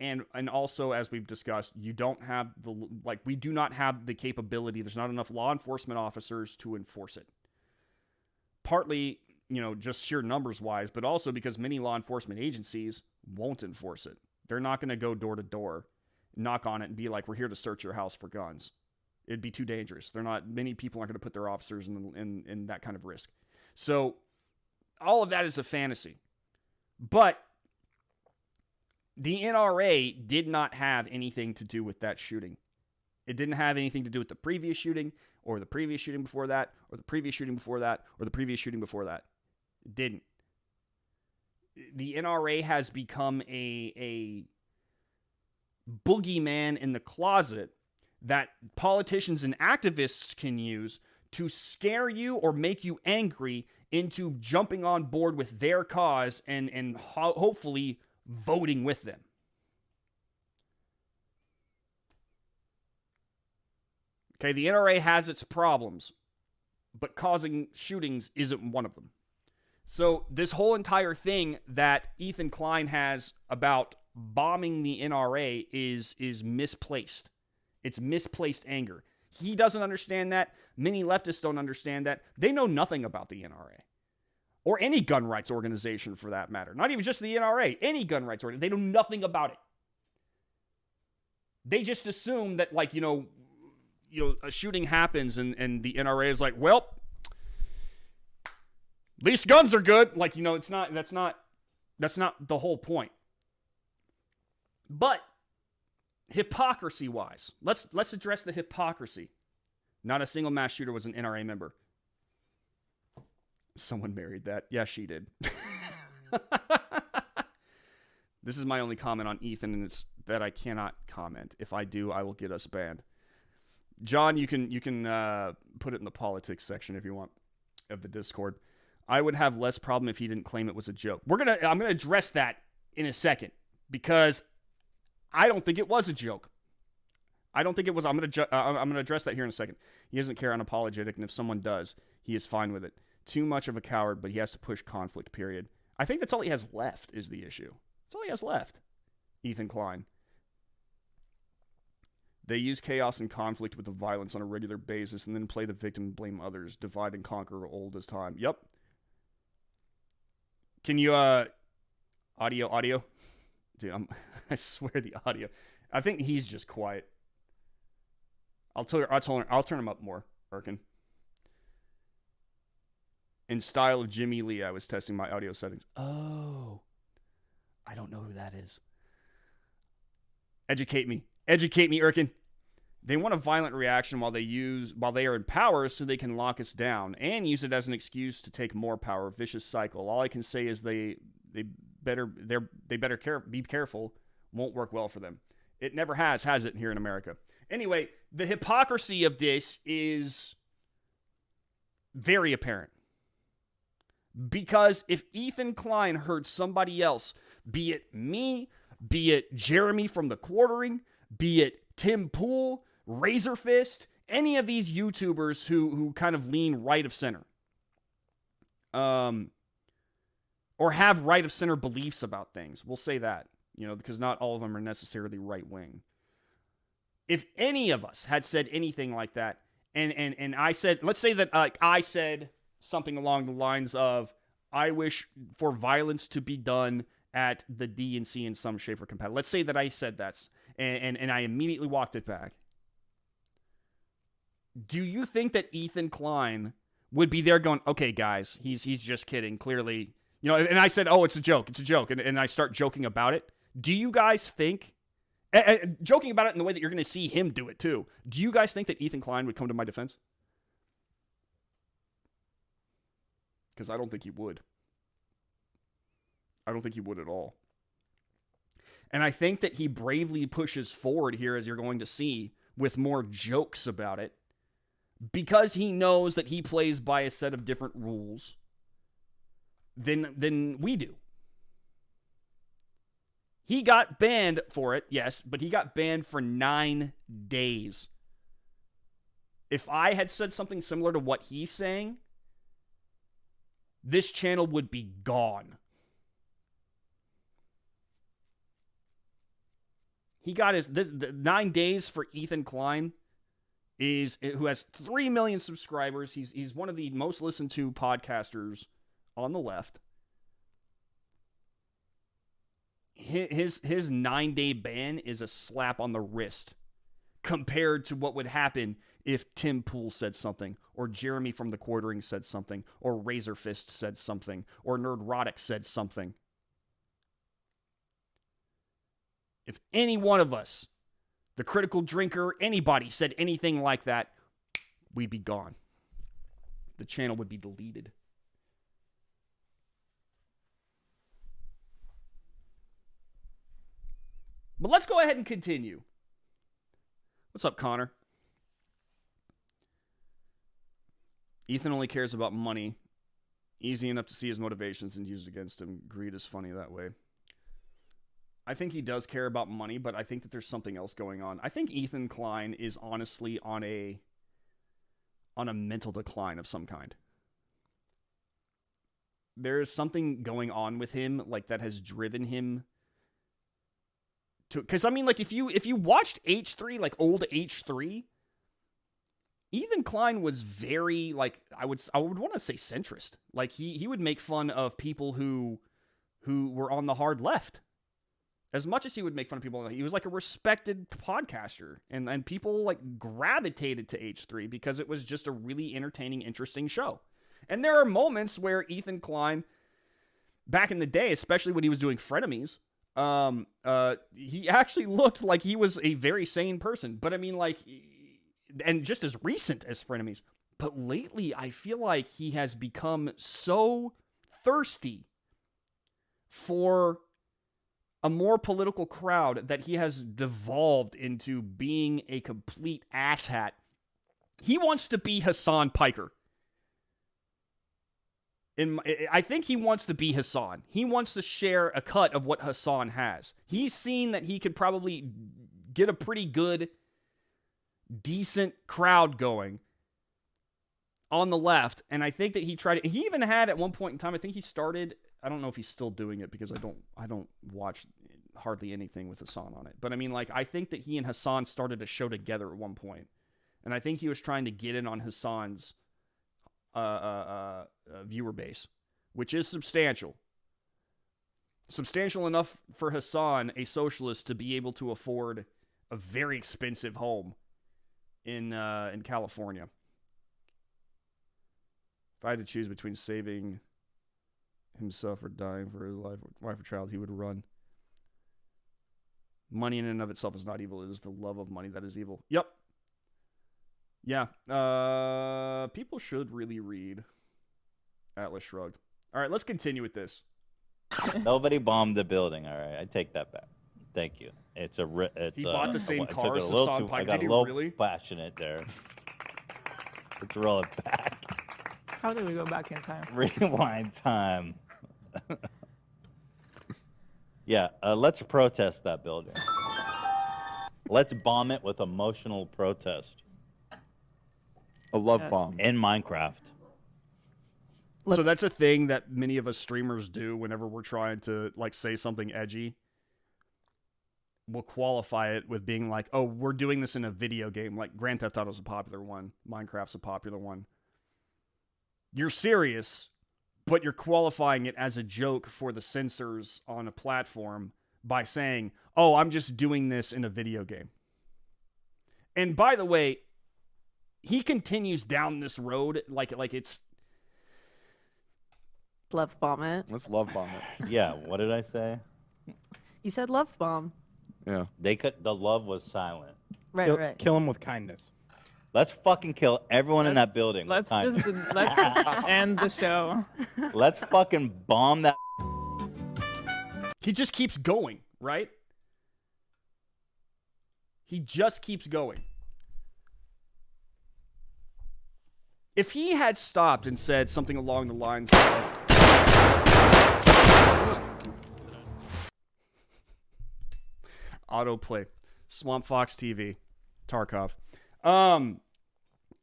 And also, as we've discussed, we do not have the capability. There's not enough law enforcement officers to enforce it. Partly, you know, just sheer numbers wise, but also because many law enforcement agencies won't enforce it. They're not going to go door to door, knock on it, and be like, "We're here to search your house for guns." It'd be too dangerous. Many people aren't going to put their officers in that kind of risk. So all of that is a fantasy. But the NRA did not have anything to do with that shooting. It didn't have anything to do with the previous shooting, or the previous shooting before that, or the previous shooting before that, or the previous shooting before that. It didn't. The NRA has become a boogeyman in the closet that politicians and activists can use to scare you or make you angry into jumping on board with their cause and hopefully voting with them. Okay, the NRA has its problems, but causing shootings isn't one of them. So this whole entire thing that Ethan Klein has about bombing the NRA is misplaced. It's misplaced anger. He doesn't understand that. Many leftists don't understand that. They know nothing about the NRA. Or any gun rights organization, for that matter. Not even just the NRA. Any gun rights organization. They know nothing about it. They just assume that, like, you know, a shooting happens and the NRA is like, well, at least guns are good. Like, you know, that's not That's not the whole point. But hypocrisy-wise, let's address the hypocrisy. Not a single mass shooter was an NRA member. Someone married that. Yeah, she did. This is my only comment on Ethan, and it's that I cannot comment. If I do, I will get us banned. John, you can put it in the politics section if you want of the Discord. I would have less problem if he didn't claim it was a joke. I'm gonna address that in a second because I don't think it was a joke. I don't think it was. I'm gonna address that here in a second. He doesn't care unapologetic, and if someone does, he is fine with it. Too much of a coward, but he has to push conflict. Period. I think that's all he has left is the issue. That's all he has left. Ethan Klein. They use chaos and conflict with the violence on a regular basis and then play the victim and blame others. Divide and conquer old as time. Yep. Can you, audio? Dude, I swear the audio. I think he's just quiet. I'll turn him up more, Erkin. In style of Jimmy Lee, I was testing my audio settings. Oh. I don't know who that is. Educate me, Erkin. They want a violent reaction while they are in power so they can lock us down and use it as an excuse to take more power. Vicious cycle. All I can say is they better be careful. Won't work well for them. It never has it here in America. Anyway, the hypocrisy of this is very apparent. Because if Ethan Klein heard somebody else, be it me, be it Jeremy from the Quartering, be it Tim Pool, Razor Fist, any of these YouTubers who kind of lean right of center, or have right of center beliefs about things, we'll say that, because not all of them are necessarily right wing. If any of us had said anything like that, and I said, let's say that I said something along the lines of, I wish for violence to be done at the DNC in some shape or capacity. Let's say that I said that, and I immediately walked it back. Do you think that Ethan Klein would be there going, okay, guys, he's just kidding, clearly, and I said, oh, it's a joke, and I start joking about it. Do you guys think, joking about it in the way that you're going to see him do it too, do you guys think that Ethan Klein would come to my defense? Because I don't think he would. I don't think he would at all. And I think that he bravely pushes forward here, as you're going to see, with more jokes about it, because he knows that he plays by a set of different rules than we do. He got banned for it, yes, but he got banned for 9 days. If I had said something similar to what he's saying, this channel would be gone. He got the 9 days for Ethan Klein, who has 3 million subscribers. He's one of the most listened to podcasters on the left. His 9-day ban is a slap on the wrist compared to what would happen if Tim Pool said something, or Jeremy from the Quartering said something, or Razor Fist said something, or Nerdrotic said something. If any one of us, the Critical Drinker, anybody said anything like that, we'd be gone. The channel would be deleted. But let's go ahead and continue. What's up, Connor? Ethan only cares about money. Easy enough to see his motivations and use it against him. Greed is funny that way. I think he does care about money, but I think that there's something else going on. I think Ethan Klein is honestly on a mental decline of some kind. There's something going on with him, like, that has driven him to, because I mean, like, if you watched H3, like old H3, Ethan Klein was very, like, I would want to say centrist. Like, he would make fun of people who were on the hard left. As much as he would make fun of people, he was like a respected podcaster, and people like gravitated to H3 because it was just a really entertaining, interesting show. And there are moments where Ethan Klein back in the day, especially when he was doing Frenemies, he actually looked like he was a very sane person. But I mean, like, and just as recent as Frenemies. But lately, I feel like he has become so thirsty for a more political crowd that he has devolved into being a complete asshat. He wants to be Hassan Piker. I think he wants to be Hassan. He wants to share a cut of what Hassan has. He's seen that he could probably get a pretty good, decent crowd going on the left, and I think that he even had at one point in time, I think he started, I don't know if he's still doing it because I don't watch hardly anything with Hassan on it. But I mean, like, I think that he and Hassan started a show together at one point. And I think he was trying to get in on Hassan's viewer base, which is substantial. Substantial enough for Hassan, a socialist, to be able to afford a very expensive home in California. If I had to choose between saving himself or dying for his wife or child, he would run. Money in and of itself is not evil. It is the love of money that is evil. Yep. Yeah. People should really read Atlas Shrugged. All right, let's continue with this. Nobody bombed the building. All right, I take that back. Thank you. He bought the same car as Hassan Pike. I got Did a he little really? passionate there. Let's roll it back. How do we go back in time? Rewind time. Yeah, let's protest that building. Let's bomb it with emotional protest. A love bomb. In Minecraft. So that's a thing that many of us streamers do whenever we're trying to, like, say something edgy. We'll qualify it with being like, oh, we're doing this in a video game. Like, Grand Theft Auto's a popular one. Minecraft's a popular one. You're serious, but you're qualifying it as a joke for the censors on a platform by saying, oh, I'm just doing this in a video game. And by the way, he continues down this road like it's... Love bomb it. Let's love bomb it. Yeah, what did I say? You said love bomb. Yeah. The love was silent. Right. Kill him with kindness. Let's fucking kill everyone in that building. Let's just end the show. Let's fucking bomb that. He just keeps going, right? He just keeps going. If he had stopped and said something along the lines of... Autoplay. Swamp Fox TV. Tarkov.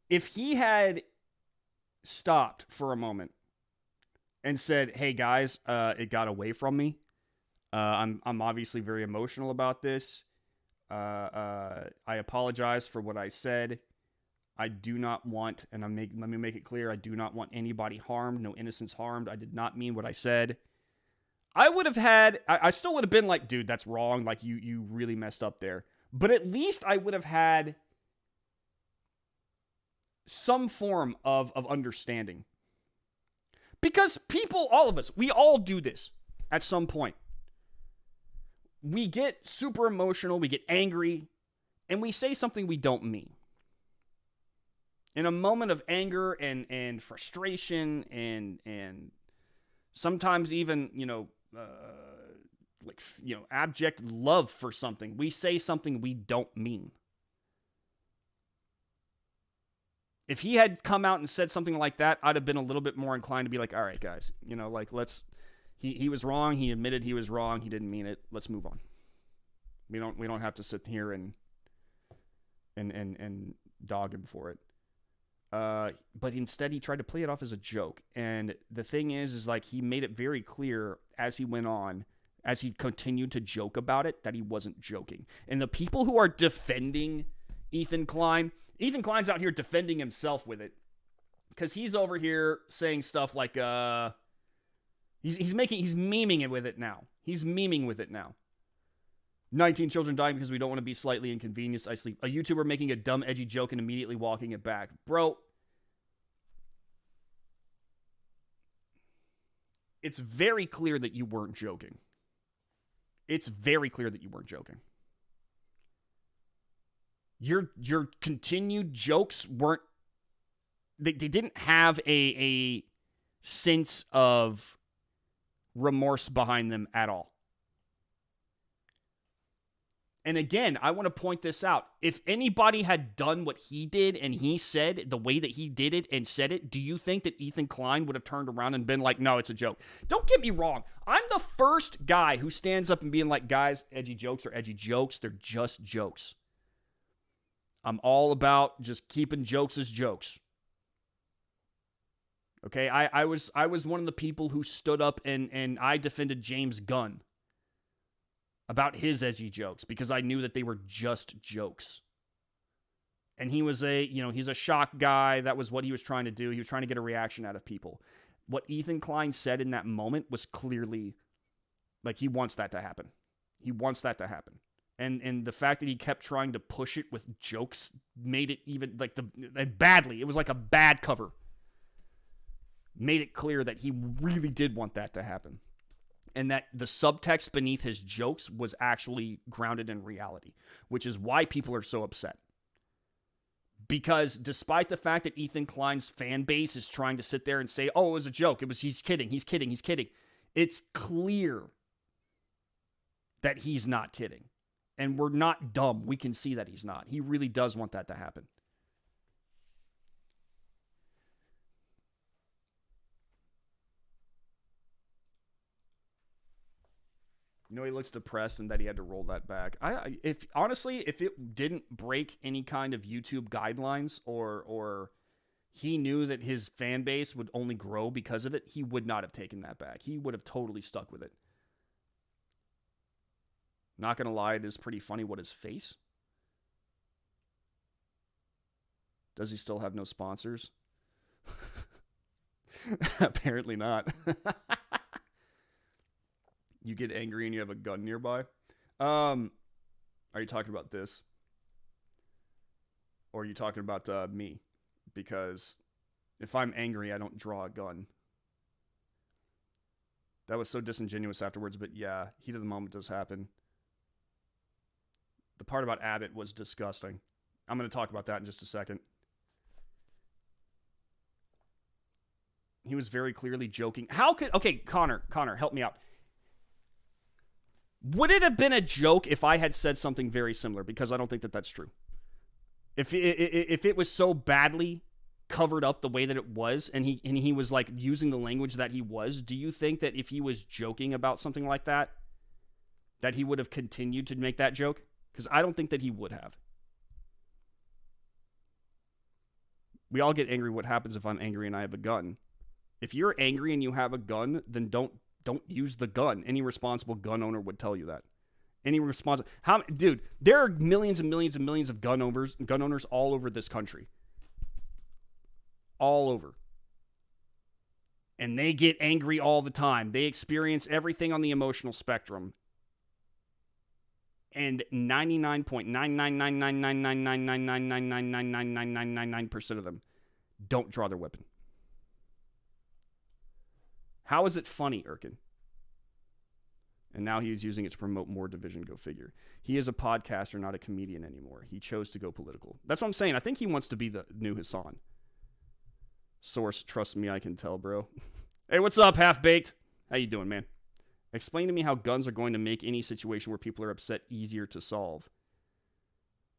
If he had stopped for a moment and said, hey guys, it got away from me. I'm obviously very emotional about this. I apologize for what I said. I do not want, and let me make it clear, I do not want anybody harmed, no innocents harmed. I did not mean what I said. I would have had, I still would have been like, dude, that's wrong. Like, you really messed up there. But at least I would have had some form of understanding. Because people, all of us, we all do this at some point. We get super emotional, we get angry, and we say something we don't mean. In a moment of anger and frustration and sometimes even, abject love for something, we say something we don't mean. If he had come out and said something like that, I'd have been a little bit more inclined to be like, all right, guys, he was wrong. He admitted he was wrong. He didn't mean it. Let's move on. We don't have to sit here and dog him for it. But instead he tried to play it off as a joke. And the thing is like, he made it very clear as he went on, as he continued to joke about it, that he wasn't joking. And the people who are defending Ethan Klein, Ethan Klein's out here defending himself with it, because he's over here saying stuff like, he's memeing it with it now. He's memeing with it now. 19 children dying because we don't want to be slightly inconvenienced. I sleep. A YouTuber making a dumb, edgy joke and immediately walking it back. Bro. it's very clear that you weren't joking. It's very clear that you weren't joking. Your continued jokes weren't, they didn't have a sense of remorse behind them at all. And again, I want to point this out. If anybody had done what he did and he said the way that he did it and said it, do you think that Ethan Klein would have turned around and been like, no, it's a joke? Don't get me wrong. I'm the first guy who stands up and being like, guys, edgy jokes are edgy jokes. They're just jokes. I'm all about just keeping jokes as jokes. Okay, I was one of the people who stood up and I defended James Gunn about his edgy jokes because I knew that they were just jokes. And he was he's a shock guy. That was what he was trying to do. He was trying to get a reaction out of people. What Ethan Klein said in that moment was clearly like he wants that to happen. He wants that to happen. And the fact that he kept trying to push it with jokes made it even like badly. It was like a bad cover. Made it clear that he really did want that to happen. And that the subtext beneath his jokes was actually grounded in reality, which is why people are so upset. Because despite the fact that Ethan Klein's fan base is trying to sit there and say, oh, it was a joke. He's kidding. It's clear that he's not kidding. And we're not dumb. We can see that he's not. He really does want that to happen. You know, he looks depressed and that he had to roll that back. If it didn't break any kind of YouTube guidelines or he knew that his fan base would only grow because of it, he would not have taken that back. He would have totally stuck with it. Not gonna lie, it is pretty funny what his face. Does he still have no sponsors? Apparently not. You get angry and you have a gun nearby. Are you talking about this? Or are you talking about me? Because if I'm angry, I don't draw a gun. That was so disingenuous afterwards, but yeah, heat of the moment does happen. The part about Abbott was disgusting. I'm going to talk about that in just a second. He was very clearly joking. Okay, Connor, help me out. Would it have been a joke if I had said something very similar? Because I don't think that that's true. If it was so badly covered up the way that it was, and he was like using the language that he was, do you think that if he was joking about something like that he would have continued to make that joke? Because I don't think that he would have. We all get angry. What happens if I'm angry and I have a gun? If you're angry and you have a gun, then don't use the gun. Any responsible gun owner would tell you that. Dude, there are millions and millions and millions of gun owners all over this country. All over. And they get angry all the time. They experience everything on the emotional spectrum. And 99.999999999999999% of them don't draw their weapon. How is it funny, Erkin? And now he's using it to promote more division, go figure. He is a podcaster, not a comedian anymore. He chose to go political. That's what I'm saying. I think he wants to be the new Hassan. Source, trust me, I can tell, bro. Hey, what's up, Half-Baked? How you doing, man? Explain to me how guns are going to make any situation where people are upset easier to solve.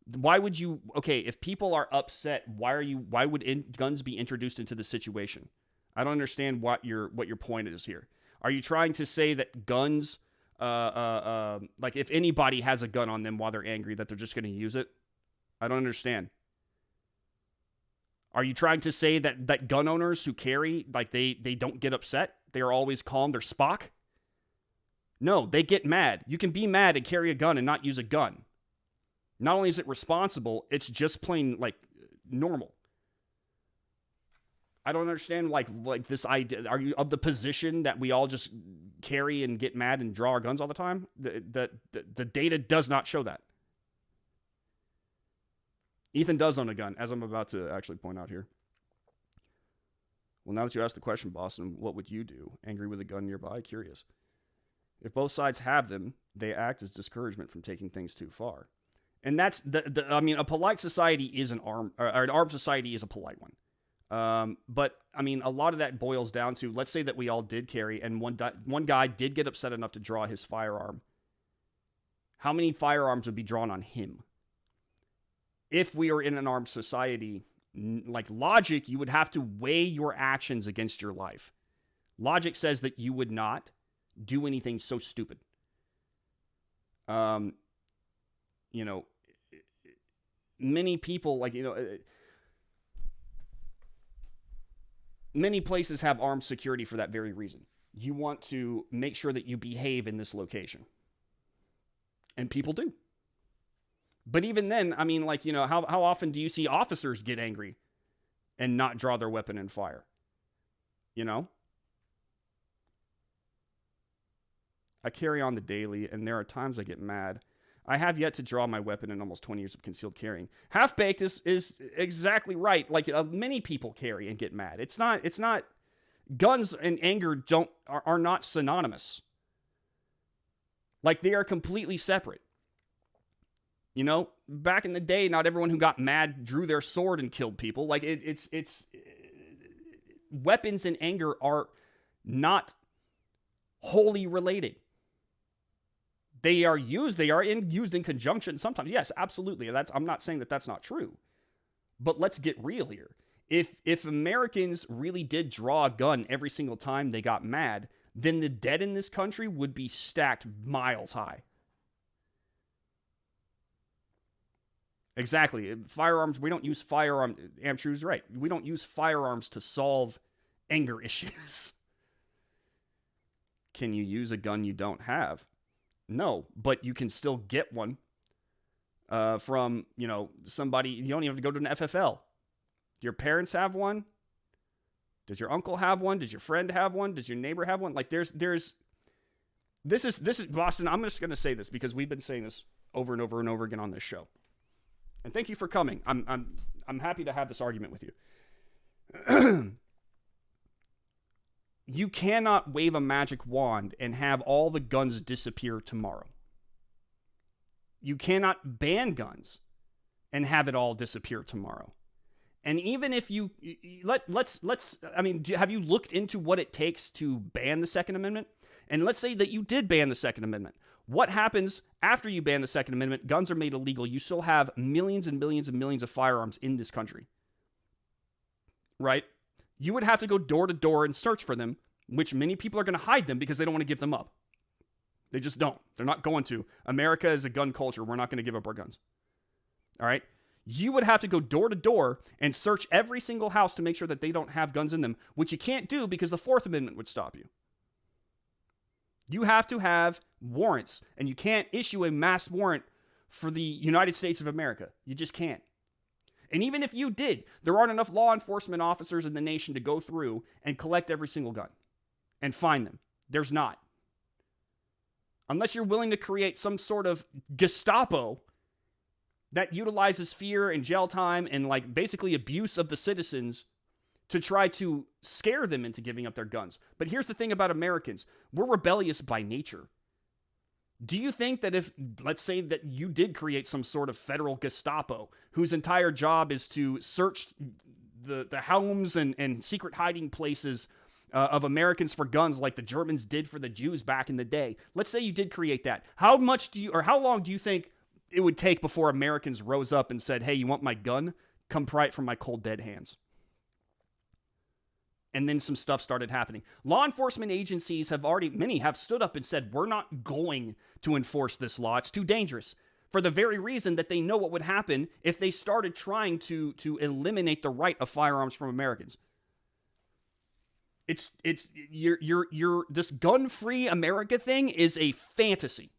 Why would you... Okay, if people are upset, why would guns be introduced into the situation? I don't understand what your point is here. Are you trying to say that guns, like if anybody has a gun on them while they're angry, that they're just going to use it? I don't understand. Are you trying to say that gun owners who carry, like they don't get upset? They are always calm. They're Spock? No, they get mad. You can be mad and carry a gun and not use a gun. Not only is it responsible, it's just plain like normal. I don't understand like this idea. Are you of the position that we all just carry and get mad and draw our guns all the time? The data does not show that. Ethan does own a gun, as I'm about to actually point out here. Well, now that you asked the question, Boston, what would you do? Angry with a gun nearby? Curious. If both sides have them, they act as discouragement from taking things too far. And that's I mean, a polite society is an armed society is a polite one. But I mean, a lot of that boils down to, let's say that we all did carry, and one guy did get upset enough to draw his firearm. How many firearms would be drawn on him? If we are in an armed society, like logic, you would have to weigh your actions against your life. Logic says that you would not do anything so stupid. You know, many people, like, you know, many places have armed security for that very reason. You want to make sure that you behave in this location. And people do. But even then, I mean, like, you know, how often do you see officers get angry and not draw their weapon and fire? You know? I carry on the daily, and there are times I get mad. I have yet to draw my weapon in almost 20 years of concealed carrying. Half-baked is exactly right. Like, many people carry and get mad. It's not, guns and anger are not synonymous. Like, they are completely separate. You know, back in the day, not everyone who got mad drew their sword and killed people. Like, it's weapons and anger are not wholly related. They are used in conjunction sometimes. Yes, absolutely. I'm not saying that that's not true. But let's get real here. If Americans really did draw a gun every single time they got mad, then the dead in this country would be stacked miles high. Exactly. Firearms, we don't use firearms. Amtrue's right. We don't use firearms to solve anger issues. Can you use a gun you don't have? No, but you can still get one from, you know, somebody. You don't even have to go to an FFL. Do your parents have one? Does your uncle have one? Does your friend have one? Does your neighbor have one? Like, this is Boston. I'm just going to say this because we've been saying this over and over and over again on this show. And thank you for coming. I'm happy to have this argument with you. You cannot wave a magic wand and have all the guns disappear tomorrow. You cannot ban guns and have it all disappear tomorrow. And even if you I mean, have you looked into what it takes to ban the Second Amendment? And let's say that you did ban the Second Amendment. What happens after you ban the Second Amendment? Guns are made illegal. You still have millions and millions and millions of firearms in this country. Right? You would have to go door to door and search for them, which many people are going to hide them because they don't want to give them up. They just don't. They're not going to. America is a gun culture. We're not going to give up our guns. All right? You would have to go door to door and search every single house to make sure that they don't have guns in them, which you can't do because the Fourth Amendment would stop you. You have to have warrants, and you can't issue a mass warrant for the United States of America. You just can't. And even if you did, there aren't enough law enforcement officers in the nation to go through and collect every single gun and find them. There's not. Unless you're willing to create some sort of Gestapo that utilizes fear and jail time and like basically abuse of the citizens to try to scare them into giving up their guns. But here's the thing about Americans. We're rebellious by nature. Do you think that if, let's say that you did create some sort of federal Gestapo whose entire job is to search the homes and secret hiding places of Americans for guns like the Germans did for the Jews back in the day. Let's say you did create that. How long do you think it would take before Americans rose up and said, hey, you want my gun? Come pry it from my cold, dead hands. And then some stuff started happening. Law enforcement agencies many have stood up and said, we're not going to enforce this law. It's too dangerous. For the very reason that they know what would happen if they started trying to eliminate the right of firearms from Americans. This gun-free America thing is a fantasy.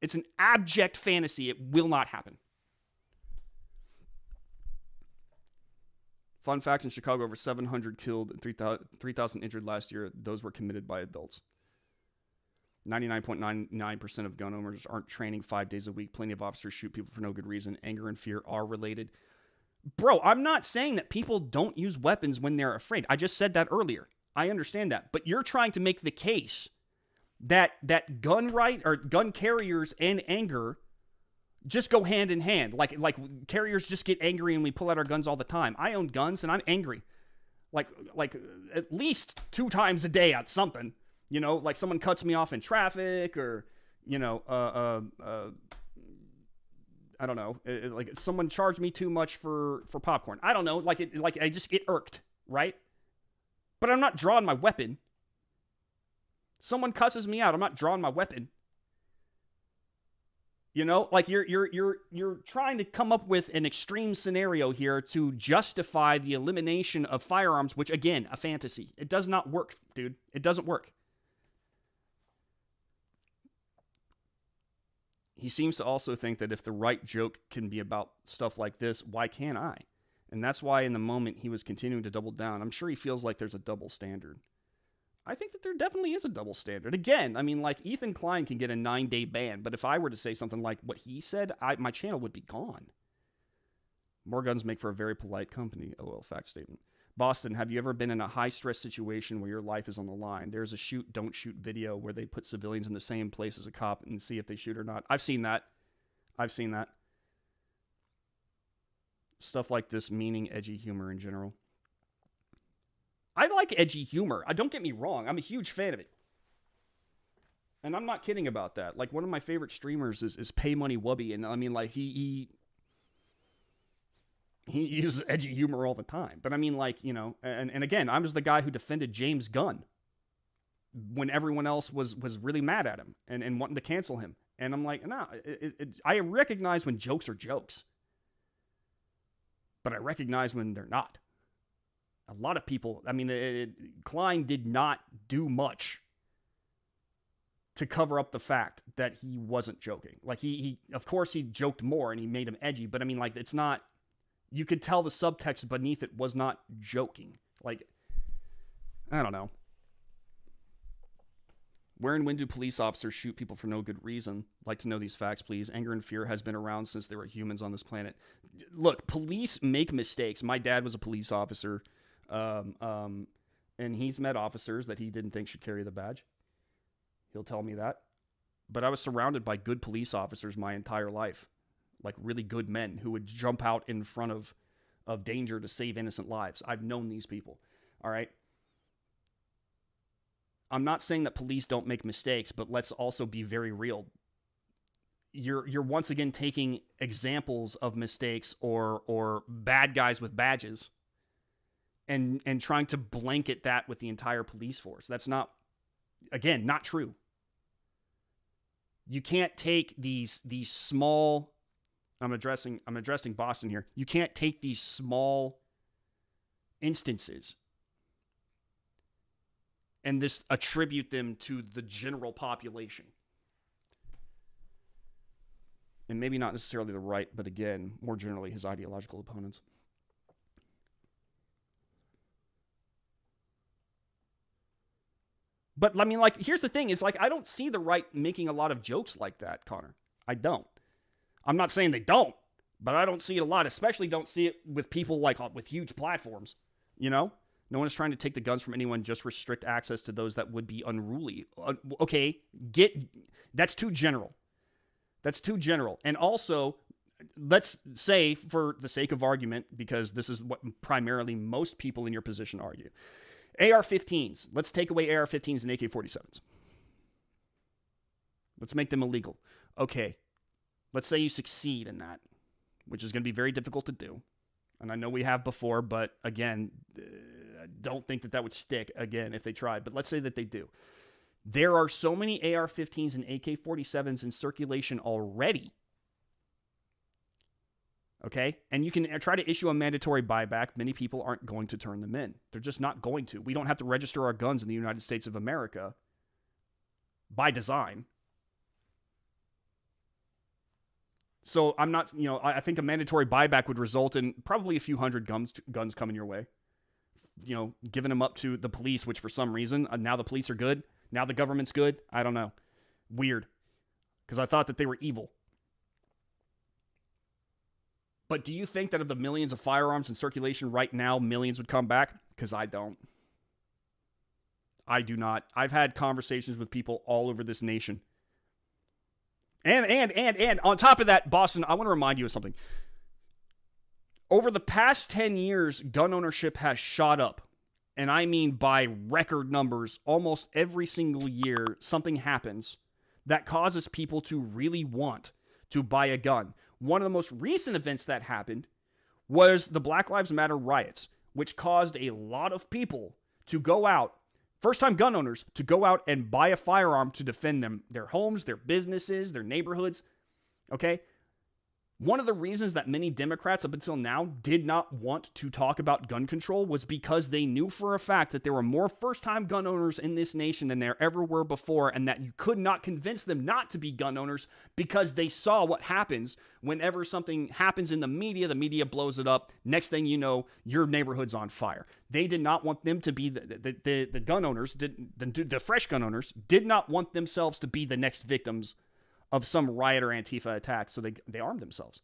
It's an abject fantasy. It will not happen. Fun fact, in Chicago, over 700 killed and 3,000 injured last year. Those were committed by adults. 99.99% of gun owners aren't training 5 days a week. Plenty of officers shoot people for no good reason. Anger and fear are related. Bro, I'm not saying that people don't use weapons when they're afraid. I just said that earlier. I understand that. But you're trying to make the case that gun carriers and anger just go hand in hand. Like carriers just get angry and we pull out our guns all the time. I own guns and I'm angry. Like at least 2 times a day at something. You know, like someone cuts me off in traffic, or, you know, I don't know, like someone charged me too much for popcorn. I don't know, I just get irked, right? But I'm not drawing my weapon. Someone cusses me out, I'm not drawing my weapon. You know, like you're trying to come up with an extreme scenario here to justify the elimination of firearms, which, again, a fantasy. It does not work, dude. It doesn't work. He seems to also think that if the right joke can be about stuff like this, why can't I? And that's why in the moment he was continuing to double down. I'm sure he feels like there's a double standard. I think that there definitely is a double standard. Again, I mean, like, Ethan Klein can get a 9-day ban, but if I were to say something like what he said, my channel would be gone. More guns make for a very polite company. LOL, fact statement. Boston, have you ever been in a high-stress situation where your life is on the line? There's a shoot, don't shoot video where they put civilians in the same place as a cop and see if they shoot or not. I've seen that. Stuff like this, meaning edgy humor in general. I like edgy humor. Don't get me wrong. I'm a huge fan of it. And I'm not kidding about that. Like, one of my favorite streamers is Pay Money Wubby. And I mean, like, he uses edgy humor all the time. But I mean, like, you know, and again, I was the guy who defended James Gunn when everyone else was really mad at him and wanting to cancel him. And I'm like, no, I recognize when jokes are jokes. But I recognize when they're not. A lot of people, I mean, Klein did not do much to cover up the fact that he wasn't joking. Like, he of course, he joked more and he made him edgy. But I mean, like, it's not, you could tell the subtext beneath it was not joking. Like, I don't know. Where and when do police officers shoot people for no good reason? Like to know these facts, please. Anger and fear has been around since there were humans on this planet. Look, police make mistakes. My dad was a police officer, and he's met officers that he didn't think should carry the badge. He'll tell me that. But I was surrounded by good police officers my entire life. Like really good men who would jump out in front of danger to save innocent lives. I've known these people, all right? I'm not saying that police don't make mistakes, but let's also be very real. You're once again taking examples of mistakes or bad guys with badges and trying to blanket that with the entire police force. That's not, again, not true. You can't take these small, I'm addressing Boston here. You can't take these small instances and just attribute them to the general population. And maybe not necessarily the right, but again, more generally, his ideological opponents. But I mean, like, here's the thing is, like, I don't see the right making a lot of jokes like that, Connor. I don't. I'm not saying they don't, but I don't see it a lot, especially don't see it with people like with huge platforms, you know? No one is trying to take the guns from anyone, just restrict access to those that would be unruly. Okay, that's too general. That's too general. And also, let's say, for the sake of argument, because this is what primarily most people in your position argue, AR-15s. Let's take away AR-15s and AK-47s. Let's make them illegal. Okay, let's say you succeed in that, which is going to be very difficult to do. And I know we have before, but again, I don't think that would stick, again, if they tried. But let's say that they do. There are so many AR-15s and AK-47s in circulation already. Okay? And you can try to issue a mandatory buyback. Many people aren't going to turn them in. They're just not going to. We don't have to register our guns in the United States of America by design. So I'm not, you know, I think a mandatory buyback would result in probably a few hundred guns coming your way. You know, giving them up to the police, which for some reason, now the police are good. Now the government's good. I don't know. Weird. Because I thought that they were evil. But do you think that of the millions of firearms in circulation right now, millions would come back? Because I don't. I do not. I've had conversations with people all over this nation. And on top of that, Boston, I want to remind you of something. Over the past 10 years, gun ownership has shot up. And I mean by record numbers. Almost every single year, something happens that causes people to really want to buy a gun. One of the most recent events that happened was the Black Lives Matter riots, which caused a lot of people to go out, first-time gun owners, to go out and buy a firearm to defend their homes, their businesses, their neighborhoods, okay? One of the reasons that many Democrats up until now did not want to talk about gun control was because they knew for a fact that there were more first-time gun owners in this nation than there ever were before, and that you could not convince them not to be gun owners because they saw what happens whenever something happens in the media blows it up. Next thing you know, your neighborhood's on fire. They did not want them to be the gun owners, the fresh gun owners did not want themselves to be the next victims of some riot or Antifa attack, so they armed themselves.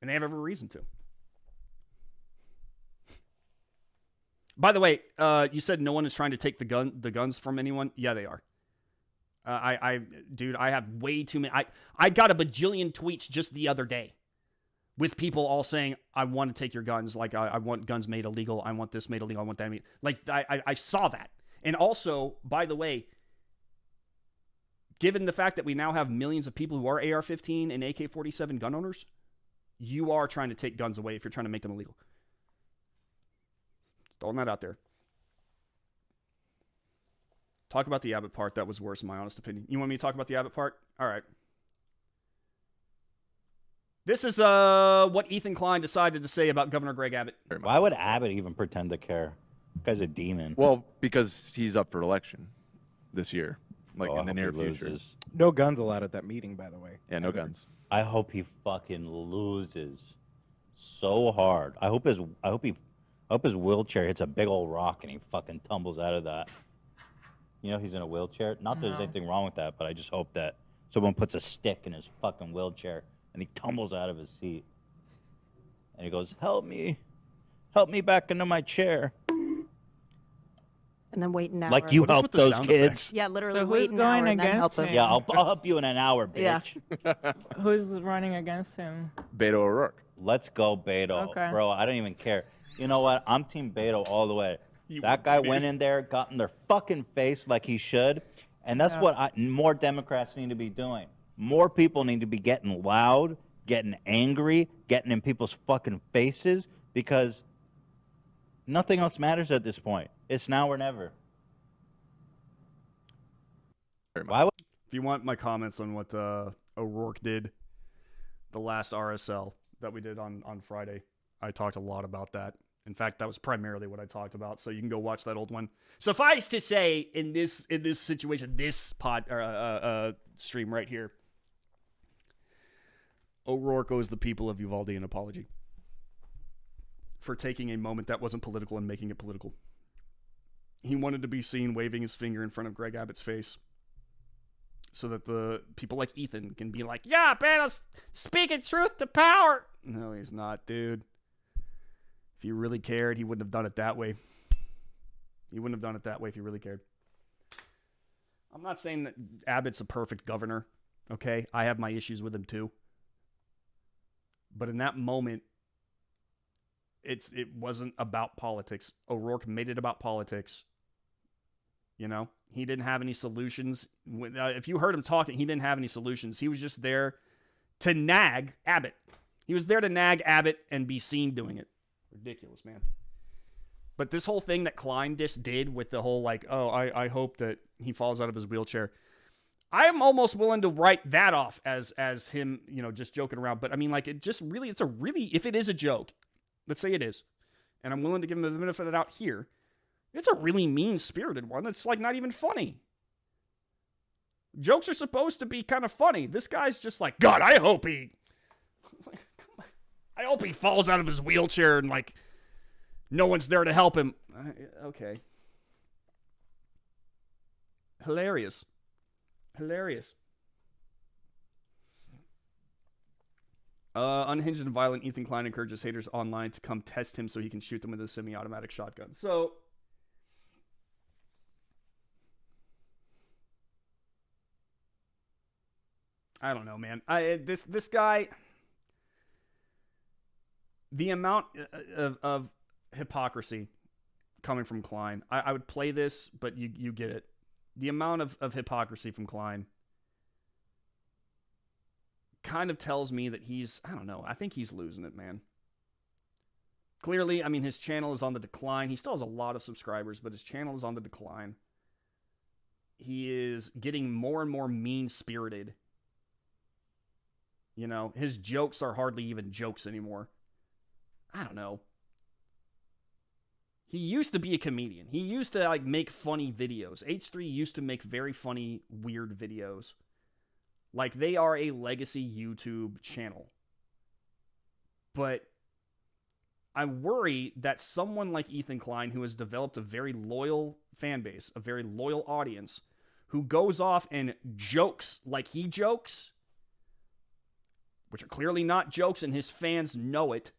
And they have every reason to. By the way, you said no one is trying to take the guns from anyone. Yeah, they are. Dude, I have way too many. I got a bajillion tweets just the other day with people all saying, I want to take your guns. Like, I want guns made illegal. I want this made illegal. I want that made. Like, I saw that. And also, by the way, given the fact that we now have millions of people who are AR-15 and AK-47 gun owners, you are trying to take guns away if you're trying to make them illegal. Throwing that out there. Talk about the Abbott part. That was worse, in my honest opinion. You want me to talk about the Abbott part? All right. This is what Ethan Klein decided to say about Governor Greg Abbott. Why would Abbott even pretend to care? The guy's a demon. Well, because he's up for election this year, like in the near future. Loses. No guns allowed at that meeting, by the way. Yeah, no guns. I hope he fucking loses so hard. I hope his wheelchair hits a big old rock and he fucking tumbles out of that. You know he's in a wheelchair. Not that there's anything wrong with that, but I just hope that someone puts a stick in his fucking wheelchair and he tumbles out of his seat. And he goes, "Help me back into my chair." And then wait an hour. Like you helped those kids. Effects? Yeah, literally So wait who's an hour going and then help against them. him? Yeah, I'll help you in an hour, bitch. Yeah. Who's running against him? Beto O'Rourke. Let's go, Beto. Okay. Bro, I don't even care. You know what? I'm Team Beto all the way. That guy went in there, got in their fucking face like he should. And that's what more Democrats need to be doing. More people need to be getting loud, getting angry, getting in people's fucking faces, because nothing else matters at this point. It's now or never. Why would If you want my comments on what O'Rourke did, the last RSL that we did on Friday, I talked a lot about that. In fact, that was primarily what I talked about. So you can go watch that old one. Suffice to say, in this situation, this stream right here, O'Rourke owes the people of Uvalde an apology for taking a moment that wasn't political and making it political. He wanted to be seen waving his finger in front of Greg Abbott's face, so that the people like Ethan can be like, yeah, Beto's speaking truth to power. No, he's not, dude. If he really cared, he wouldn't have done it that way. He wouldn't have done it that way if he really cared. I'm not saying that Abbott's a perfect governor, okay? I have my issues with him too. But in that moment, it wasn't about politics. O'Rourke made it about politics. You know? He didn't have any solutions. If you heard him talking, he didn't have any solutions. He was just there to nag Abbott. He was there to nag Abbott and be seen doing it. Ridiculous, man. But this whole thing that Klein just did with the whole, like, oh, I hope that he falls out of his wheelchair. I am almost willing to write that off as him, you know, just joking around. But I mean, like, if it is a joke, let's say it is, and I'm willing to give him the benefit of the doubt here, it's a really mean-spirited one. It's, like, not even funny. Jokes are supposed to be kind of funny. This guy's just like, God, I hope he falls out of his wheelchair and, like, no one's there to help him. Okay. Hilarious. Unhinged and violent, Ethan Klein encourages haters online to come test him so he can shoot them with a semi-automatic shotgun. So, I don't know, man. This guy, the amount of hypocrisy coming from Klein. I would play this, but you get it. The amount of hypocrisy from Klein kind of tells me that I don't know, I think he's losing it, man. Clearly, I mean, his channel is on the decline. He still has a lot of subscribers, but his channel is on the decline. He is getting more and more mean-spirited. You know, his jokes are hardly even jokes anymore. I don't know. He used to be a comedian. He used to, like, make funny videos. H3 used to make very funny, weird videos. Like, they are a legacy YouTube channel. But I worry that someone like Ethan Klein, who has developed a very loyal fan base, a very loyal audience, who goes off and jokes like he jokes, which are clearly not jokes, and his fans know it.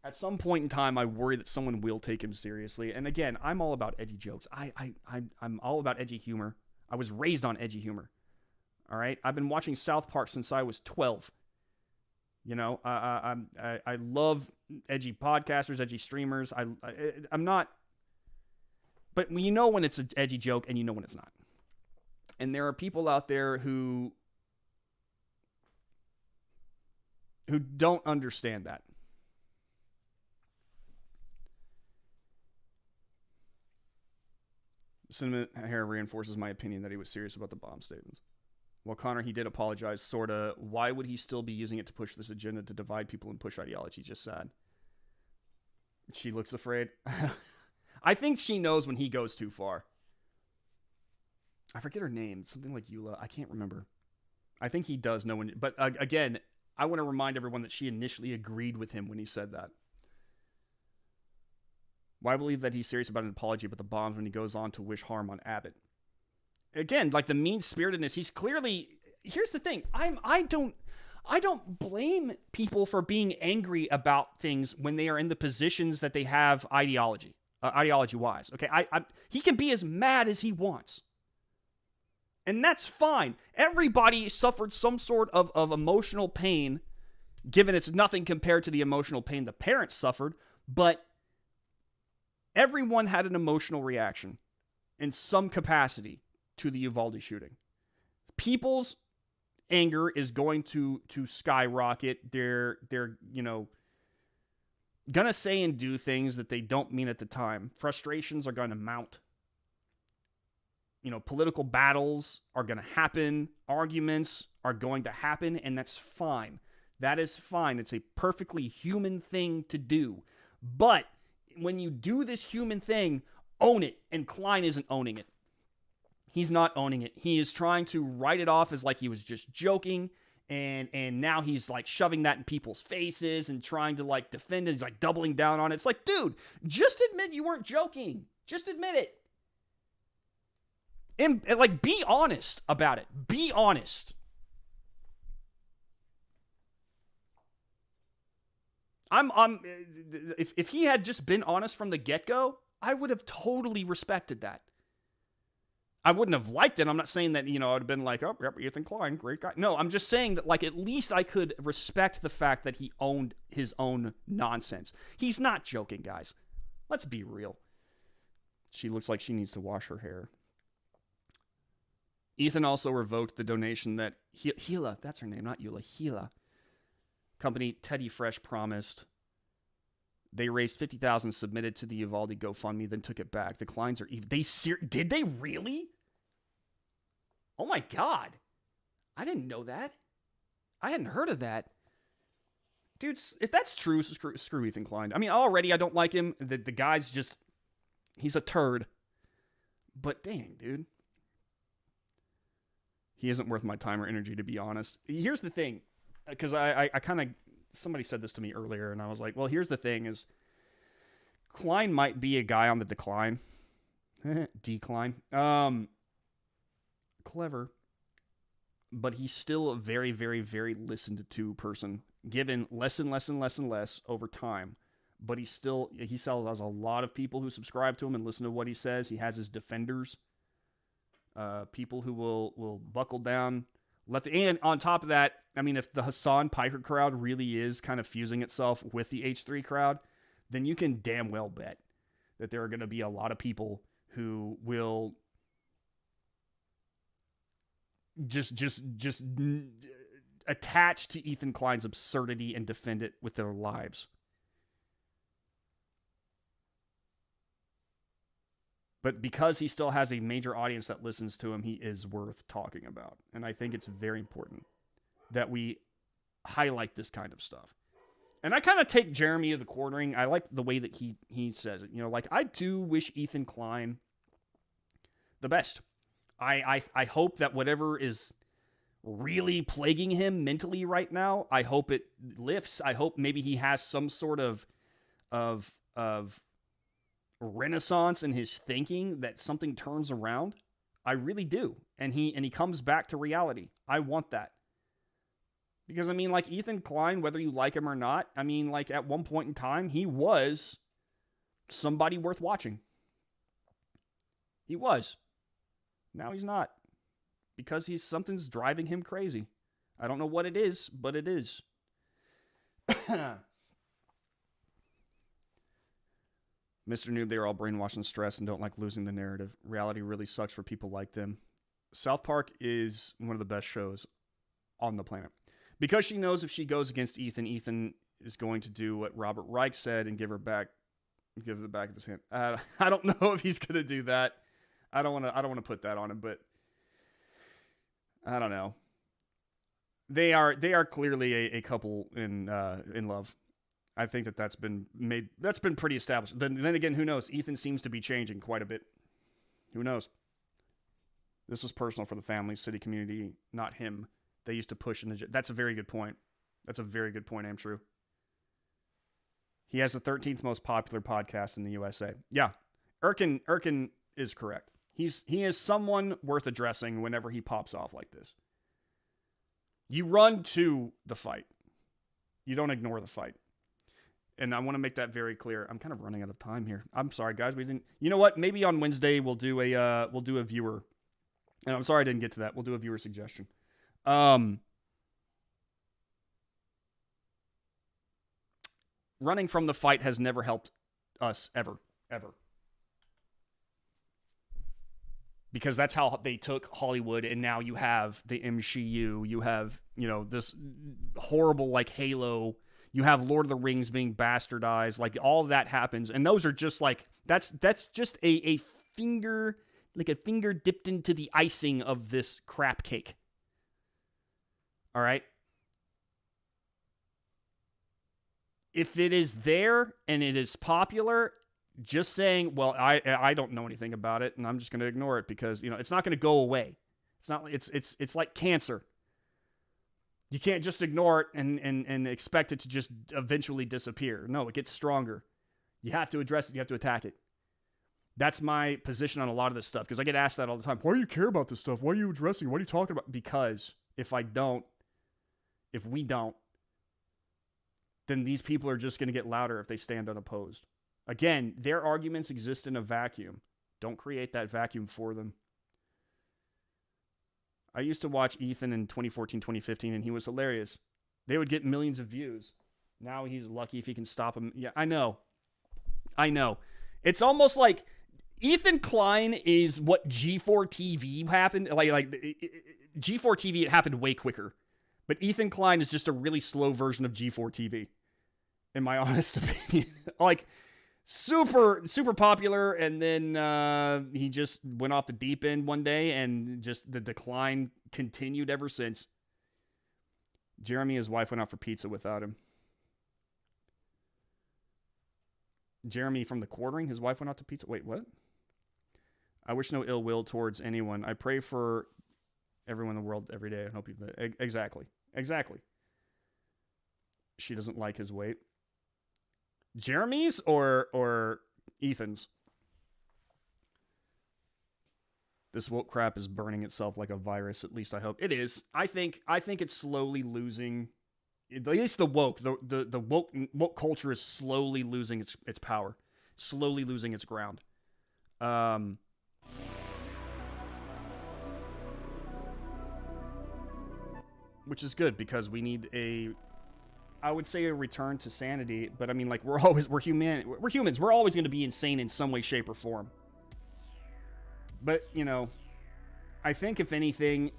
At some point in time, I worry that someone will take him seriously. And again, I'm all about edgy jokes. I'm all about edgy humor. I was raised on edgy humor. All right? I've been watching South Park since I was 12. You know, I love edgy podcasters, edgy streamers. I'm not... But you know when it's an edgy joke and you know when it's not. And there are people out there who don't understand that. Cinnamon Hair reinforces my opinion that he was serious about the bomb statements. Well, Connor, he did apologize, sorta. Why would he still be using it to push this agenda to divide people and push ideology? Just sad. She looks afraid. I think she knows when he goes too far. I forget her name. It's something like Eula. I can't remember. I think he does know when. But again, I want to remind everyone that she initially agreed with him when he said that. Why believe that he's serious about an apology about the bombs when he goes on to wish harm on Abbott? Again, like the mean-spiritedness, he's clearly... Here's the thing. I don't blame people for being angry about things when they are in the positions that they have ideology-wise. Okay, he can be as mad as he wants. And that's fine. Everybody suffered some sort of emotional pain, given it's nothing compared to the emotional pain the parents suffered, but everyone had an emotional reaction in some capacity to the Uvalde shooting. People's anger is going to skyrocket. They're gonna say and do things that they don't mean at the time. Frustrations are going to mount. Political battles are going to happen. Arguments are going to happen, and that's fine. That is fine. It's a perfectly human thing to do. But when you do this human thing, own it. And Klein isn't owning it. He's not owning it. He is trying to write it off as like he was just joking. And now he's like shoving that in people's faces and trying to like defend it. He's like doubling down on it. It's like, dude, just admit you weren't joking. Just admit it. And like, be honest about it. Be honest. If he had just been honest from the get-go, I would have totally respected that. I wouldn't have liked it. I'm not saying that, I would have been like, oh, yep, Ethan Klein, great guy. No, I'm just saying that, like, at least I could respect the fact that he owned his own nonsense. He's not joking, guys. Let's be real. She looks like she needs to wash her hair. Ethan also revoked the donation that Gila, that's her name, not Eula, Gila. Company Teddy Fresh promised. They raised $50,000, submitted to the Uvalde GoFundMe, then took it back. The Kleins are even. Did they really? Oh my God. I didn't know that. I hadn't heard of that. Dude, if that's true, screw Ethan Klein. I mean, already I don't like him. The guy's just, he's a turd. But dang, dude. He isn't worth my time or energy, to be honest. Here's the thing. Because I kind of, somebody said this to me earlier, and I was like, well, here's the thing is, Klein might be a guy on the decline. Decline. Clever. but he's still a very, very, very listened to person, given less and less and less and less over time. But he still has a lot of people who subscribe to him and listen to what he says. He has his defenders, people who will buckle down. And on top of that, I mean, if the Hassan Piker crowd really is kind of fusing itself with the H3 crowd, then you can damn well bet that there are going to be a lot of people who will just attach to Ethan Klein's absurdity and defend it with their lives. But because he still has a major audience that listens to him, he is worth talking about. And I think it's very important that we highlight this kind of stuff. And I kind of take Jeremy of the Quartering. I like the way that he says it. You know, like, I do wish Ethan Klein the best. I hope that whatever is really plaguing him mentally right now, I hope it lifts. I hope maybe he has some sort of renaissance in his thinking, that something turns around. I really do. And he comes back to reality. I want that. Because, I mean, like, Ethan Klein, whether you like him or not, I mean, like, at one point in time, he was somebody worth watching. He was. Now he's not. Because something's driving him crazy. I don't know what it is, but it is. Mr. Noob, they are all brainwashed and stressed and don't like losing the narrative. Reality really sucks for people like them. South Park is one of the best shows on the planet. Because she knows if she goes against Ethan, Ethan is going to do what Robert Reich said and give the back of his hand. I don't know if he's going to do that. I don't want to put that on him, but I don't know. They are clearly a couple in love. I think that's been pretty established. Then again, who knows? Ethan seems to be changing quite a bit. Who knows? This was personal for the family, city, community, not him. They used to push in the... That's a very good point. That's a very good point, Amtrue. He has the 13th most popular podcast in the USA. Yeah, Erkin is correct. He is someone worth addressing whenever he pops off like this. You run to the fight. You don't ignore the fight. And I want to make that very clear. I'm kind of running out of time here. I'm sorry, guys. We didn't... You know what? Maybe on Wednesday we'll do a viewer... And I'm sorry I didn't get to that. We'll do a viewer suggestion. Running from the fight has never helped us ever. Because that's how they took Hollywood, and now you have the MCU, you have, this horrible, like, Halo, you have Lord of the Rings being bastardized, like, all of that happens, and those are just, like, that's just a finger, like a finger dipped into the icing of this crap cake. All right? If it is there and it is popular, just saying, well, I don't know anything about it and I'm just going to ignore it because, it's not going to go away. It's not it's like cancer. You can't just ignore it and expect it to just eventually disappear. No, it gets stronger. You have to address it. You have to attack it. That's my position on a lot of this stuff because I get asked that all the time. Why do you care about this stuff? Why are you addressing? What are you talking about? Because if we don't, then these people are just going to get louder if they stand unopposed. Again, their arguments exist in a vacuum. Don't create that vacuum for them. I used to watch Ethan in 2014, 2015, and he was hilarious. They would get millions of views. Now he's lucky if he can stop them. Yeah, I know. It's almost like Ethan Klein is what G4 TV happened. Like G4 TV, it happened way quicker. But Ethan Klein is just a really slow version of G4 TV, in my honest opinion. Like, super, super popular, and then he just went off the deep end one day, and just the decline continued ever since. Jeremy, his wife, went out for pizza without him. Jeremy from the Quartering, his wife went out to pizza. Wait, what? I wish no ill will towards anyone. I pray for everyone in the world every day. I hope you... Exactly. She doesn't like his weight. Jeremy's or Ethan's? This woke crap is burning itself like a virus. At least I hope it is. I think it's slowly losing. At least the woke woke culture is slowly losing its power, slowly losing its ground. Which is good because we need I would say a return to sanity, but I mean, like, we're humans. We're always going to be insane in some way, shape, or form. But, you know, I think if anything,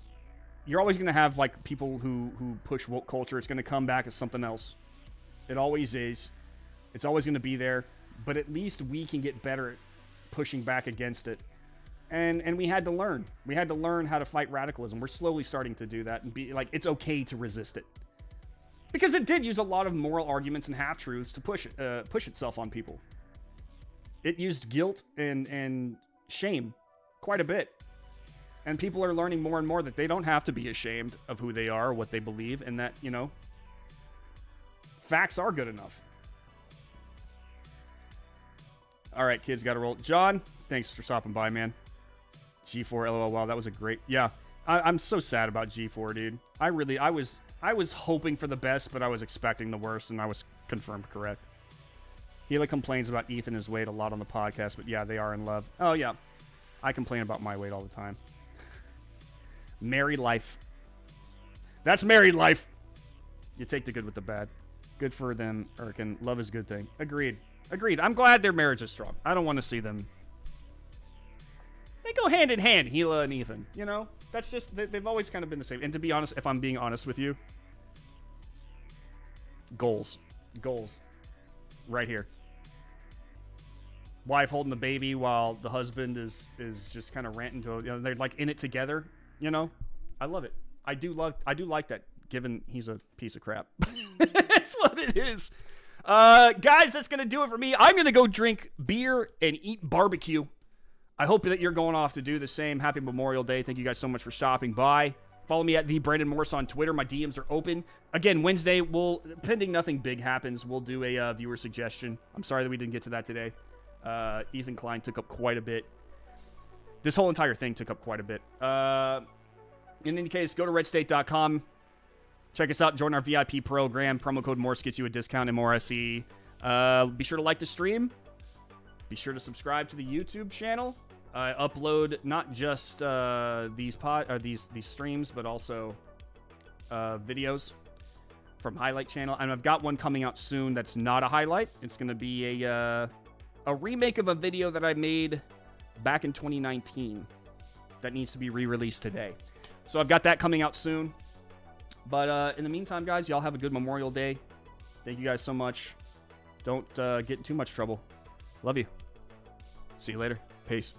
you're always going to have, like, people who push woke culture. It's going to come back as something else. It always is. It's always going to be there. But at least we can get better at pushing back against it. And we had to learn. We had to learn how to fight radicalism. We're slowly starting to do that and be like, it's okay to resist it. Because it did use a lot of moral arguments and half-truths to push itself on people. It used guilt and shame quite a bit. And people are learning more and more that they don't have to be ashamed of who they are, or what they believe, and that, you know, facts are good enough. All right, kids, gotta roll. John, thanks for stopping by, man. G4, LOL, wow, that was a great... Yeah, I'm so sad about G4, dude. I was hoping for the best, but I was expecting the worst, and I was confirmed correct. Hila complains about Ethan and his weight a lot on the podcast, but yeah, they are in love. Oh, yeah. I complain about my weight all the time. Married life. That's married life. You take the good with the bad. Good for them, Erkin. Love is a good thing. Agreed. I'm glad their marriage is strong. I don't want to see them... They go hand in hand, Hila and Ethan. You know? That's just... They've always kind of been the same. And to be honest, if I'm being honest with you... Goals. Right here. Wife holding the baby while the husband is just kind of ranting to, you know, they're like in it together, you know? I love it. I do like that, given he's a piece of crap. That's what it is. Guys, that's gonna do it for me. I'm gonna go drink beer and eat barbecue. I hope that you're going off to do the same. Happy Memorial Day. Thank you guys so much for stopping by. Follow me at @TheBrandonMorse on Twitter. My DMs are open. Again, Wednesday, pending nothing big happens, we'll do a viewer suggestion. I'm sorry that we didn't get to that today. Ethan Klein took up quite a bit. This whole entire thing took up quite a bit. In any case, go to redstate.com. Check us out. Join our VIP program. Promo code Morse gets you a discount in MRSE. Be sure to like the stream. Be sure to subscribe to the YouTube channel. I upload not just these streams, but also videos from Highlight Channel. And I've got one coming out soon that's not a highlight. It's going to be a remake of a video that I made back in 2019 that needs to be re-released today. So I've got that coming out soon. But in the meantime, guys, y'all have a good Memorial Day. Thank you guys so much. Don't get in too much trouble. Love you. See you later. Peace.